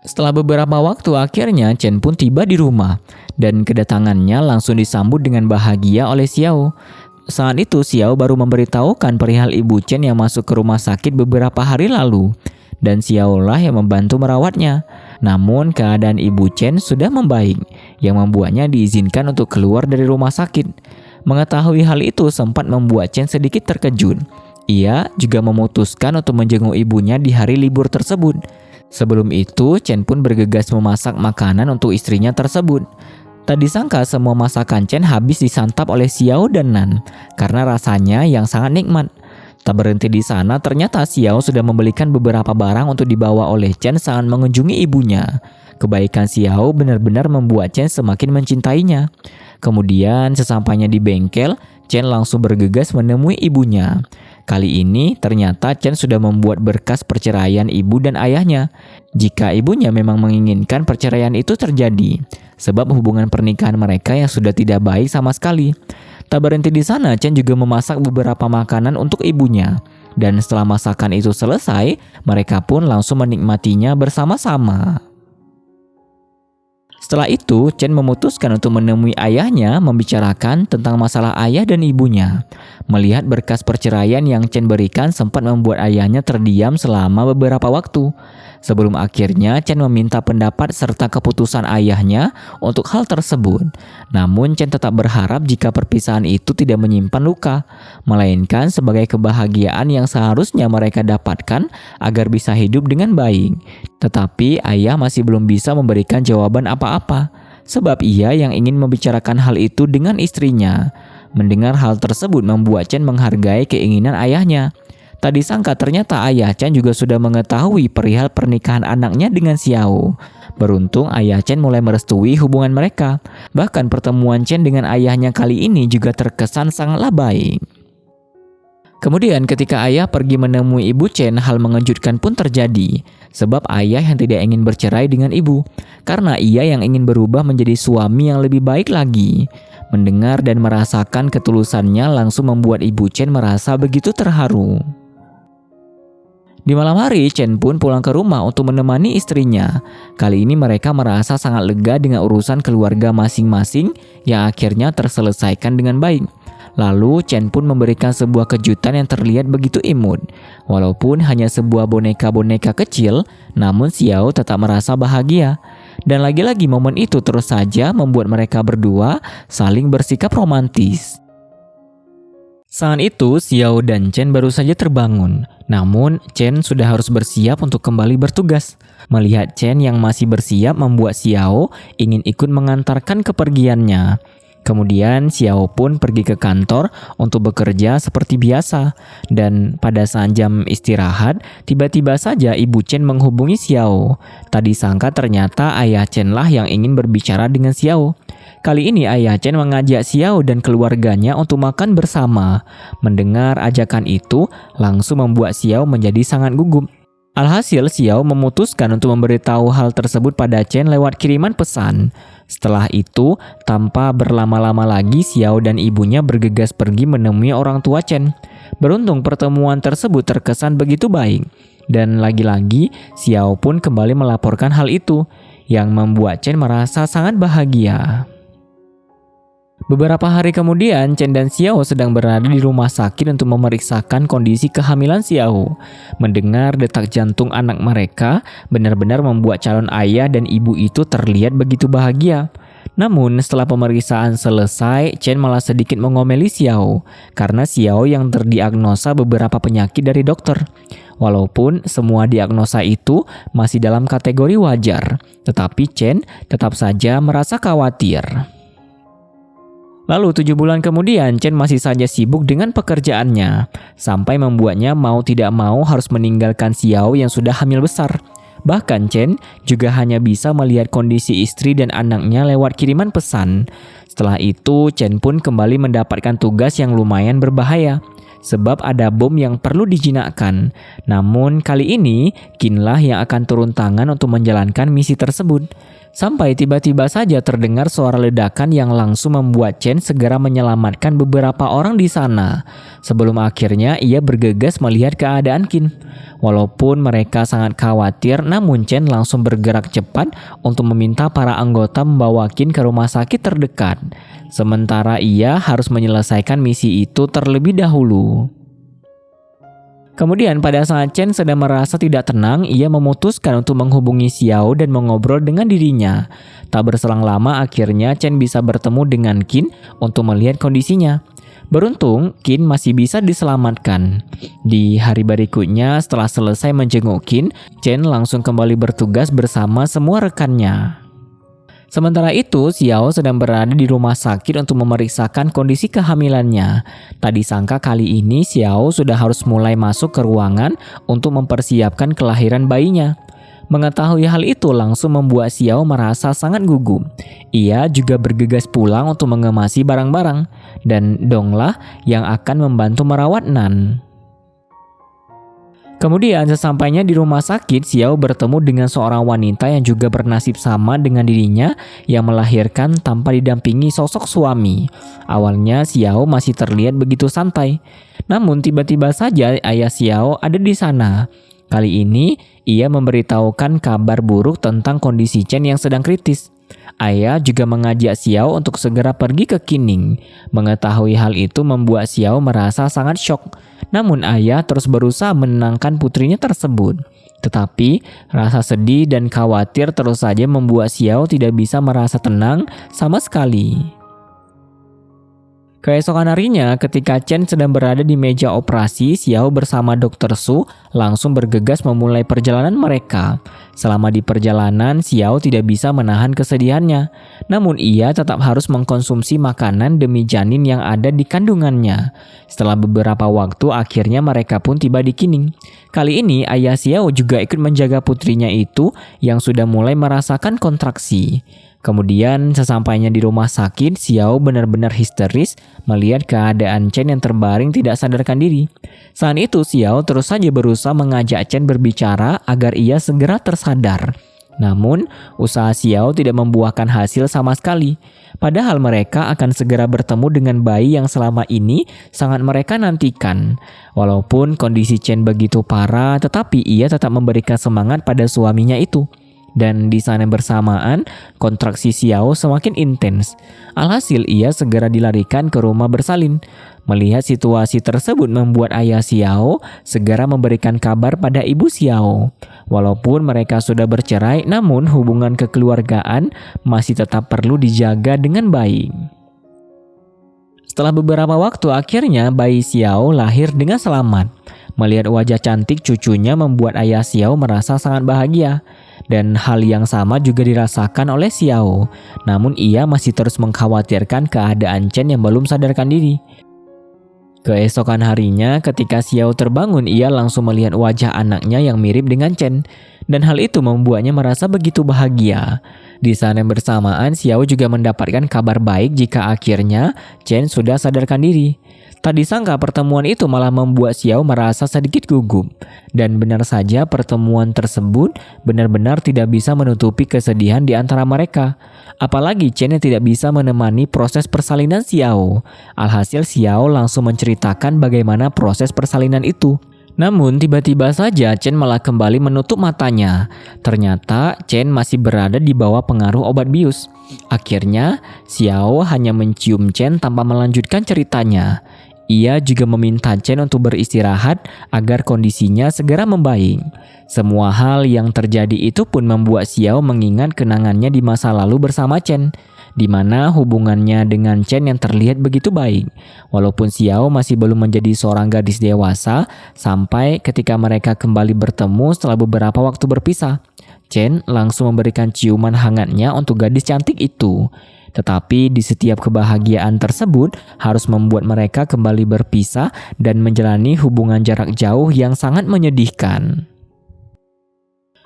Setelah beberapa waktu akhirnya Chen pun tiba di rumah dan kedatangannya langsung disambut dengan bahagia oleh Xiao. Saat itu Xiao baru memberitahukan perihal ibu Chen yang masuk ke rumah sakit beberapa hari lalu dan Xiao lah yang membantu merawatnya. Namun keadaan ibu Chen sudah membaik yang membuatnya diizinkan untuk keluar dari rumah sakit. Mengetahui hal itu sempat membuat Chen sedikit terkejut. Ia juga memutuskan untuk menjenguk ibunya di hari libur tersebut. Sebelum itu, Chen pun bergegas memasak makanan untuk istrinya tersebut. Tak disangka semua masakan Chen habis disantap oleh Xiao dan Nan karena rasanya yang sangat nikmat. Tak berhenti di sana, ternyata Xiao sudah membelikan beberapa barang untuk dibawa oleh Chen saat mengunjungi ibunya. Kebaikan Xiao benar-benar membuat Chen semakin mencintainya. Kemudian sesampainya di bengkel, Chen langsung bergegas menemui ibunya. Kali ini ternyata Chen sudah membuat berkas perceraian ibu dan ayahnya. Jika ibunya memang menginginkan perceraian itu terjadi, sebab hubungan pernikahan mereka yang sudah tidak baik sama sekali. Tak berhenti di sana, Chen juga memasak beberapa makanan untuk ibunya. Dan setelah masakan itu selesai, mereka pun langsung menikmatinya bersama-sama. Setelah itu, Chen memutuskan untuk menemui ayahnya membicarakan tentang masalah ayah dan ibunya. Melihat berkas perceraian yang Chen berikan sempat membuat ayahnya terdiam selama beberapa waktu. Sebelum akhirnya Chen meminta pendapat serta keputusan ayahnya untuk hal tersebut. Namun Chen tetap berharap jika perpisahan itu tidak menyimpan luka, melainkan sebagai kebahagiaan yang seharusnya mereka dapatkan agar bisa hidup dengan baik. Tetapi ayah masih belum bisa memberikan jawaban apa-apa, sebab ia yang ingin membicarakan hal itu dengan istrinya. Mendengar hal tersebut membuat Chen menghargai keinginan ayahnya. Tak disangka ternyata ayah Chen juga sudah mengetahui perihal pernikahan anaknya dengan Xiao. Beruntung ayah Chen mulai merestui hubungan mereka. Bahkan pertemuan Chen dengan ayahnya kali ini juga terkesan sangatlah baik. Kemudian ketika ayah pergi menemui ibu Chen, hal mengejutkan pun terjadi. Sebab ayah yang tidak ingin bercerai dengan ibu. Karena ia yang ingin berubah menjadi suami yang lebih baik lagi. Mendengar dan merasakan ketulusannya langsung membuat ibu Chen merasa begitu terharu. Di malam hari, Chen pun pulang ke rumah untuk menemani istrinya. Kali ini mereka merasa sangat lega dengan urusan keluarga masing-masing yang akhirnya terselesaikan dengan baik. Lalu Chen pun memberikan sebuah kejutan yang terlihat begitu imut. Walaupun hanya sebuah boneka-boneka kecil, namun Xiao tetap merasa bahagia. Dan lagi-lagi momen itu terus saja membuat mereka berdua saling bersikap romantis. Saat itu, Xiao dan Chen baru saja terbangun. Namun, Chen sudah harus bersiap untuk kembali bertugas. Melihat Chen yang masih bersiap membuat Xiao ingin ikut mengantarkan kepergiannya. Kemudian, Xiao pun pergi ke kantor untuk bekerja seperti biasa. Dan pada saat jam istirahat, tiba-tiba saja ibu Chen menghubungi Xiao. Tak disangka ternyata ayah Chen lah yang ingin berbicara dengan Xiao. Kali ini ayah Chen mengajak Xiao dan keluarganya untuk makan bersama. Mendengar ajakan itu langsung membuat Xiao menjadi sangat gugup. Alhasil Xiao memutuskan untuk memberitahu hal tersebut pada Chen lewat kiriman pesan. Setelah itu, tanpa berlama-lama lagi Xiao dan ibunya bergegas pergi menemui orang tua Chen. Beruntung pertemuan tersebut terkesan begitu baik. Dan lagi-lagi Xiao pun kembali melaporkan hal itu, yang membuat Chen merasa sangat bahagia. Beberapa hari kemudian, Chen dan Xiao sedang berada di rumah sakit untuk memeriksakan kondisi kehamilan Xiao. Mendengar detak jantung anak mereka benar-benar membuat calon ayah dan ibu itu terlihat begitu bahagia. Namun setelah pemeriksaan selesai, Chen malah sedikit mengomeli Xiao karena Xiao yang terdiagnosa beberapa penyakit dari dokter. Walaupun semua diagnosa itu masih dalam kategori wajar, tetapi Chen tetap saja merasa khawatir. Lalu 7 bulan kemudian, Chen masih saja sibuk dengan pekerjaannya, sampai membuatnya mau tidak mau harus meninggalkan Xiao yang sudah hamil besar. Bahkan Chen juga hanya bisa melihat kondisi istri dan anaknya lewat kiriman pesan. Setelah itu, Chen pun kembali mendapatkan tugas yang lumayan berbahaya, sebab ada bom yang perlu dijinakkan. Namun kali ini, Qin lah yang akan turun tangan untuk menjalankan misi tersebut. Sampai tiba-tiba saja terdengar suara ledakan yang langsung membuat Chen segera menyelamatkan beberapa orang di sana. Sebelum akhirnya ia bergegas melihat keadaan Qin. Walaupun mereka sangat khawatir, namun Chen langsung bergerak cepat untuk meminta para anggota membawa Qin ke rumah sakit terdekat. Sementara ia harus menyelesaikan misi itu terlebih dahulu. Kemudian pada saat Chen sedang merasa tidak tenang, ia memutuskan untuk menghubungi Xiao dan mengobrol dengan dirinya. Tak berselang lama akhirnya Chen bisa bertemu dengan Qin untuk melihat kondisinya. Beruntung, Qin masih bisa diselamatkan. Di hari berikutnya setelah selesai menjenguk Qin, Chen langsung kembali bertugas bersama semua rekannya. Sementara itu, Xiao sedang berada di rumah sakit untuk memeriksakan kondisi kehamilannya. Tak disangka kali ini Xiao sudah harus mulai masuk ke ruangan untuk mempersiapkan kelahiran bayinya. Mengetahui hal itu langsung membuat Xiao merasa sangat gugup. Ia juga bergegas pulang untuk mengemasi barang-barang, dan Donglah yang akan membantu merawat Nan. Kemudian sesampainya di rumah sakit, Xiao bertemu dengan seorang wanita yang juga bernasib sama dengan dirinya yang melahirkan tanpa didampingi sosok suami. Awalnya Xiao masih terlihat begitu santai. Namun tiba-tiba saja ayah Xiao ada di sana. Kali ini ia memberitahukan kabar buruk tentang kondisi Chen yang sedang kritis. Ayah juga mengajak Xiao untuk segera pergi ke Qining. Mengetahui hal itu membuat Xiao merasa sangat syok. Namun ayah terus berusaha menenangkan putrinya tersebut. Tetapi rasa sedih dan khawatir terus saja membuat Xiao tidak bisa merasa tenang sama sekali. Keesokan harinya, ketika Chen sedang berada di meja operasi, Xiao bersama Dr. Su langsung bergegas memulai perjalanan mereka. Selama di perjalanan, Xiao tidak bisa menahan kesedihannya. Namun ia tetap harus mengkonsumsi makanan demi janin yang ada di kandungannya. Setelah beberapa waktu, akhirnya mereka pun tiba di Qining. Kali ini, ayah Xiao juga ikut menjaga putrinya itu yang sudah mulai merasakan kontraksi. Kemudian sesampainya di rumah sakit, Xiao benar-benar histeris melihat keadaan Chen yang terbaring tidak sadarkan diri. Saat itu Xiao terus saja berusaha mengajak Chen berbicara agar ia segera tersadar. Namun usaha Xiao tidak membuahkan hasil sama sekali. Padahal mereka akan segera bertemu dengan bayi yang selama ini sangat mereka nantikan. Walaupun kondisi Chen begitu parah, tetapi ia tetap memberikan semangat pada suaminya itu. Dan di sana bersamaan, kontraksi Xiao semakin intens. Alhasil ia segera dilarikan ke rumah bersalin. Melihat situasi tersebut membuat ayah Xiao segera memberikan kabar pada ibu Xiao. Walaupun mereka sudah bercerai, namun hubungan kekeluargaan masih tetap perlu dijaga dengan baik. Setelah beberapa waktu, akhirnya bayi Xiao lahir dengan selamat. Melihat wajah cantik cucunya membuat ayah Xiao merasa sangat bahagia. Dan hal yang sama juga dirasakan oleh Xiao. Namun ia masih terus mengkhawatirkan keadaan Chen yang belum sadarkan diri. Keesokan harinya ketika Xiao terbangun, ia langsung melihat wajah anaknya yang mirip dengan Chen. Dan hal itu membuatnya merasa begitu bahagia. Di saat yang bersamaan, Xiao juga mendapatkan kabar baik jika akhirnya Chen sudah sadarkan diri. Tak disangka pertemuan itu malah membuat Xiao merasa sedikit gugup. Dan benar saja pertemuan tersebut benar-benar tidak bisa menutupi kesedihan di antara mereka. Apalagi Chen yang tidak bisa menemani proses persalinan Xiao. Alhasil Xiao langsung menceritakan bagaimana proses persalinan itu. Namun tiba-tiba saja Chen malah kembali menutup matanya. Ternyata Chen masih berada di bawah pengaruh obat bius. Akhirnya Xiao hanya mencium Chen tanpa melanjutkan ceritanya. Ia juga meminta Chen untuk beristirahat agar kondisinya segera membaik. Semua hal yang terjadi itu pun membuat Xiao mengingat kenangannya di masa lalu bersama Chen, di mana hubungannya dengan Chen yang terlihat begitu baik. Walaupun Xiao masih belum menjadi seorang gadis dewasa, sampai ketika mereka kembali bertemu setelah beberapa waktu berpisah. Chen langsung memberikan ciuman hangatnya untuk gadis cantik itu. Tetapi di setiap kebahagiaan tersebut harus membuat mereka kembali berpisah dan menjalani hubungan jarak jauh yang sangat menyedihkan.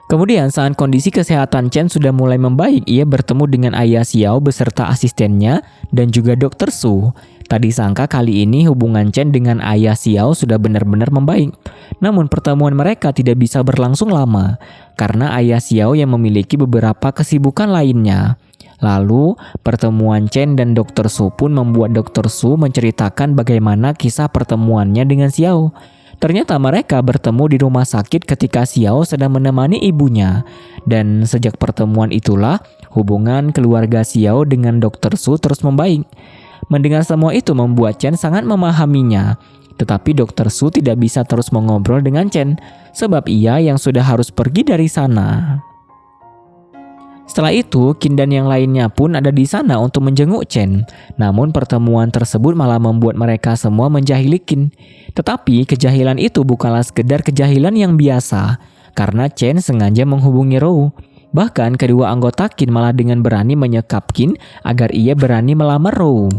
Kemudian saat kondisi kesehatan Chen sudah mulai membaik, ia bertemu dengan ayah Xiao beserta asistennya dan juga Dr. Su. Tak disangka kali ini hubungan Chen dengan ayah Xiao sudah benar-benar membaik. Namun pertemuan mereka tidak bisa berlangsung lama karena ayah Xiao yang memiliki beberapa kesibukan lainnya. Lalu, pertemuan Chen dan Dr. Su pun membuat Dr. Su menceritakan bagaimana kisah pertemuannya dengan Xiao. Ternyata mereka bertemu di rumah sakit ketika Xiao sedang menemani ibunya. Dan sejak pertemuan itulah, hubungan keluarga Xiao dengan Dr. Su terus membaik. Mendengar semua itu membuat Chen sangat memahaminya. Tetapi Dr. Su tidak bisa terus mengobrol dengan Chen, sebab ia yang sudah harus pergi dari sana. Setelah itu, Qin dan yang lainnya pun ada di sana untuk menjenguk Chen. Namun pertemuan tersebut malah membuat mereka semua menjahili Qin. Tetapi kejahilan itu bukanlah sekedar kejahilan yang biasa, karena Chen sengaja menghubungi Rou. Bahkan kedua anggota Qin malah dengan berani menyekap Qin agar ia berani melamar Rou.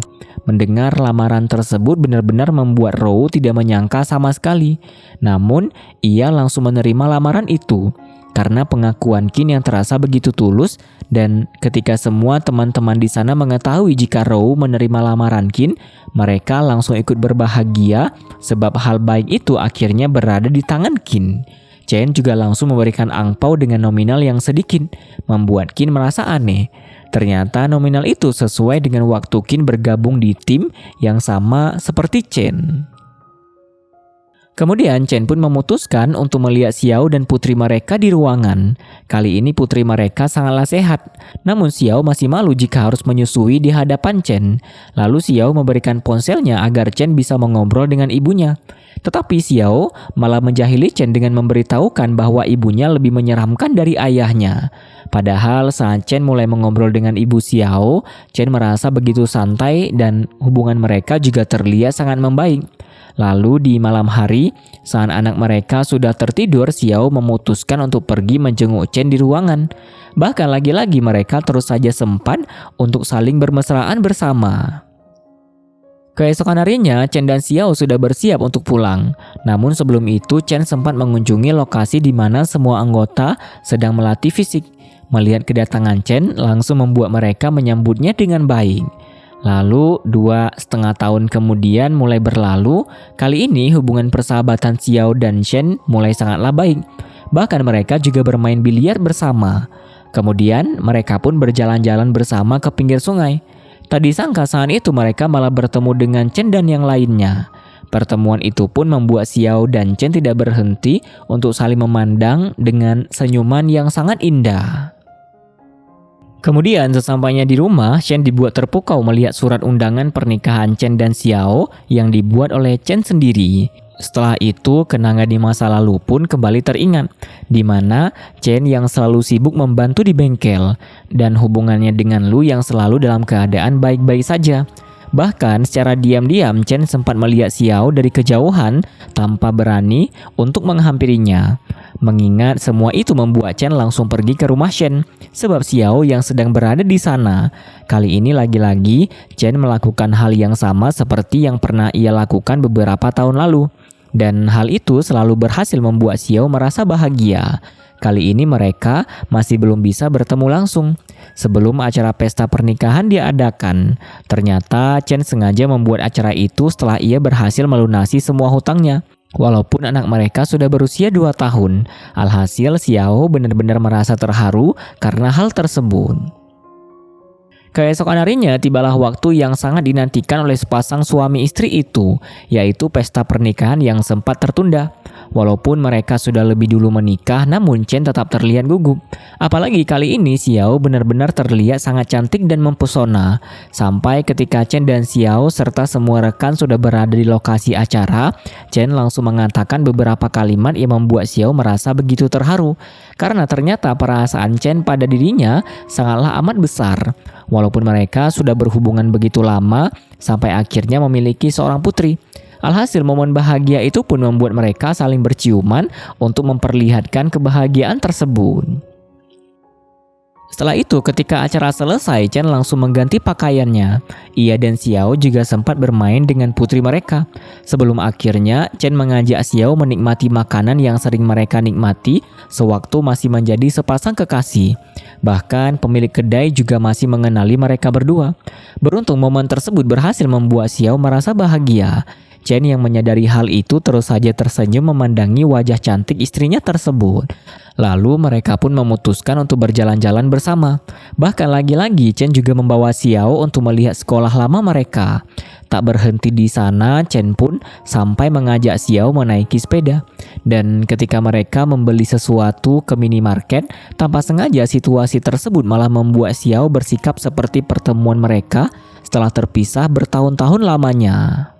Mendengar lamaran tersebut benar-benar membuat Rou tidak menyangka sama sekali. Namun, ia langsung menerima lamaran itu. Karena pengakuan Qin yang terasa begitu tulus, dan ketika semua teman-teman di sana mengetahui jika Rou menerima lamaran Qin, mereka langsung ikut berbahagia sebab hal baik itu akhirnya berada di tangan Qin. Chen juga langsung memberikan angpau dengan nominal yang sedikit, membuat Qin merasa aneh. Ternyata nominal itu sesuai dengan waktu Qin bergabung di tim yang sama seperti Chen. Kemudian Chen pun memutuskan untuk melihat Xiao dan putri mereka di ruangan. Kali ini putri mereka sangatlah sehat. Namun Xiao masih malu jika harus menyusui di hadapan Chen. Lalu Xiao memberikan ponselnya agar Chen bisa mengobrol dengan ibunya. Tetapi Xiao malah menjahili Chen dengan memberitahukan bahwa ibunya lebih menyeramkan dari ayahnya. Padahal saat Chen mulai mengobrol dengan ibu Xiao, Chen merasa begitu santai dan hubungan mereka juga terlihat sangat membaik. Lalu di malam hari, saat anak mereka sudah tertidur, Xiao memutuskan untuk pergi menjenguk Chen di ruangan. Bahkan lagi-lagi mereka terus saja sempat untuk saling bermesraan bersama. Keesokan harinya, Chen dan Xiao sudah bersiap untuk pulang. Namun sebelum itu, Chen sempat mengunjungi lokasi di mana semua anggota sedang melatih fisik. Melihat kedatangan Chen, langsung membuat mereka menyambutnya dengan baik. Lalu 2,5 tahun kemudian mulai berlalu. Kali ini hubungan persahabatan Xiao dan Chen mulai sangatlah baik. Bahkan mereka juga bermain biliar bersama. Kemudian mereka pun berjalan-jalan bersama ke pinggir sungai. Tak disangka saat itu mereka malah bertemu dengan Chen dan yang lainnya. Pertemuan itu pun membuat Xiao dan Chen tidak berhenti untuk saling memandang dengan senyuman yang sangat indah. Kemudian sesampainya di rumah, Chen dibuat terpukau melihat surat undangan pernikahan Chen dan Xiao yang dibuat oleh Chen sendiri. Setelah itu, kenangan di masa lalu pun kembali teringat, di mana Chen yang selalu sibuk membantu di bengkel, dan hubungannya dengan Lu yang selalu dalam keadaan baik-baik saja. Bahkan secara diam-diam Chen sempat melihat Xiao dari kejauhan tanpa berani untuk menghampirinya. Mengingat semua itu membuat Chen langsung pergi ke rumah Shen, sebab Xiao yang sedang berada di sana. Kali ini lagi-lagi Chen melakukan hal yang sama seperti yang pernah ia lakukan beberapa tahun lalu. Dan hal itu selalu berhasil membuat Xiao merasa bahagia. Kali ini mereka masih belum bisa bertemu langsung. Sebelum acara pesta pernikahan diadakan, ternyata Chen sengaja membuat acara itu setelah ia berhasil melunasi semua hutangnya. Walaupun anak mereka sudah berusia 2 tahun, alhasil Xiao benar-benar merasa terharu karena hal tersebut. Keesokan harinya tibalah waktu yang sangat dinantikan oleh sepasang suami istri itu, yaitu pesta pernikahan yang sempat tertunda. Walaupun mereka sudah lebih dulu menikah, namun Chen tetap terlihat gugup. Apalagi kali ini Xiao benar-benar terlihat sangat cantik dan mempesona. Sampai ketika Chen dan Xiao serta semua rekan sudah berada di lokasi acara, Chen langsung mengatakan beberapa kalimat yang membuat Xiao merasa begitu terharu. Karena ternyata perasaan Chen pada dirinya sangatlah amat besar. Walaupun mereka sudah berhubungan begitu lama, sampai akhirnya memiliki seorang putri. Alhasil momen bahagia itu pun membuat mereka saling berciuman untuk memperlihatkan kebahagiaan tersebut. Setelah itu ketika acara selesai, Chen langsung mengganti pakaiannya. Ia dan Xiao juga sempat bermain dengan putri mereka. Sebelum akhirnya Chen mengajak Xiao menikmati makanan yang sering mereka nikmati sewaktu masih menjadi sepasang kekasih. Bahkan pemilik kedai juga masih mengenali mereka berdua. Beruntung momen tersebut berhasil membuat Xiao merasa bahagia. Chen yang menyadari hal itu terus saja tersenyum memandangi wajah cantik istrinya tersebut. Lalu mereka pun memutuskan untuk berjalan-jalan bersama. Bahkan lagi-lagi Chen juga membawa Xiao untuk melihat sekolah lama mereka. Tak berhenti di sana, Chen pun sampai mengajak Xiao menaiki sepeda. Dan ketika mereka membeli sesuatu ke minimarket, tanpa sengaja situasi tersebut malah membuat Xiao bersikap seperti pertemuan mereka setelah terpisah bertahun-tahun lamanya.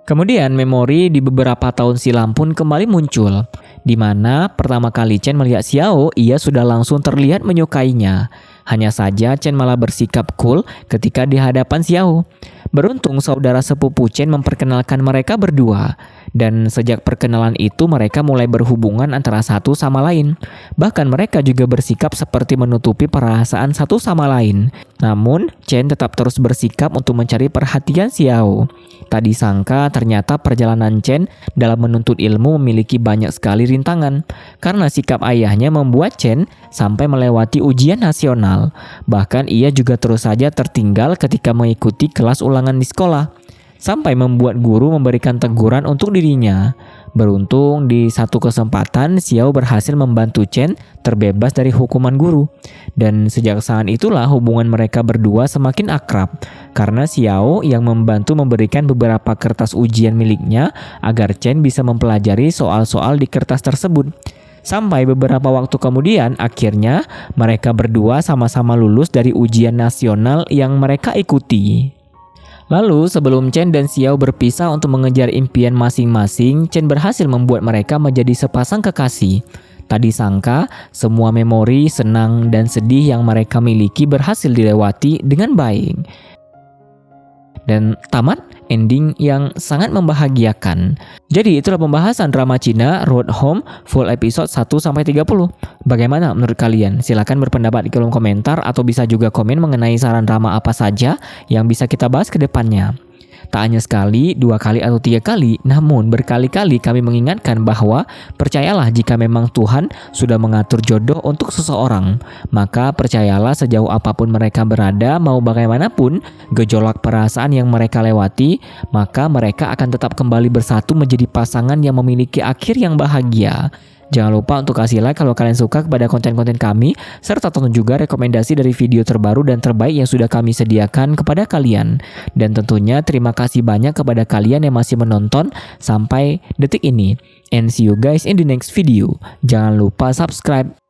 Kemudian memori di beberapa tahun silam pun kembali muncul, di mana pertama kali Chen melihat Xiao, ia sudah langsung terlihat menyukainya. Hanya saja Chen malah bersikap cool ketika di hadapan Xiao. Beruntung saudara sepupu Chen memperkenalkan mereka berdua. Dan sejak perkenalan itu mereka mulai berhubungan antara satu sama lain. Bahkan mereka juga bersikap seperti menutupi perasaan satu sama lain. Namun Chen tetap terus bersikap untuk mencari perhatian Xiao. Tak disangka ternyata perjalanan Chen dalam menuntut ilmu memiliki banyak sekali rintangan. Karena sikap ayahnya membuat Chen sampai melewati ujian nasional. Bahkan ia juga terus saja tertinggal ketika mengikuti kelas ulangan di sekolah. Sampai membuat guru memberikan teguran untuk dirinya. Beruntung di satu kesempatan Xiao berhasil membantu Chen terbebas dari hukuman guru. Dan sejak saat itulah hubungan mereka berdua semakin akrab. Karena Xiao yang membantu memberikan beberapa kertas ujian miliknya agar Chen bisa mempelajari soal-soal di kertas tersebut. Sampai beberapa waktu kemudian akhirnya mereka berdua sama-sama lulus dari ujian nasional yang mereka ikuti. Lalu sebelum Chen dan Xiao berpisah untuk mengejar impian masing-masing, Chen berhasil membuat mereka menjadi sepasang kekasih. Tak disangka, semua memori, senang, dan sedih yang mereka miliki berhasil dilewati dengan baik. Dan tamat ending yang sangat membahagiakan. Jadi itulah pembahasan drama Cina Road Home full episode 1-30. Bagaimana menurut kalian? Silahkan berpendapat di kolom komentar atau bisa juga komen mengenai saran drama apa saja yang bisa kita bahas ke depannya. Tak hanya sekali, 2 kali atau 3 kali, namun berkali-kali kami mengingatkan bahwa percayalah jika memang Tuhan sudah mengatur jodoh untuk seseorang, maka percayalah sejauh apapun mereka berada, mau bagaimanapun gejolak perasaan yang mereka lewati, maka mereka akan tetap kembali bersatu menjadi pasangan yang memiliki akhir yang bahagia. Jangan lupa untuk kasih like kalau kalian suka kepada konten-konten kami, serta tonton juga rekomendasi dari video terbaru dan terbaik yang sudah kami sediakan kepada kalian. Dan tentunya terima kasih banyak kepada kalian yang masih menonton sampai detik ini. And see you guys in the next video. Jangan lupa subscribe.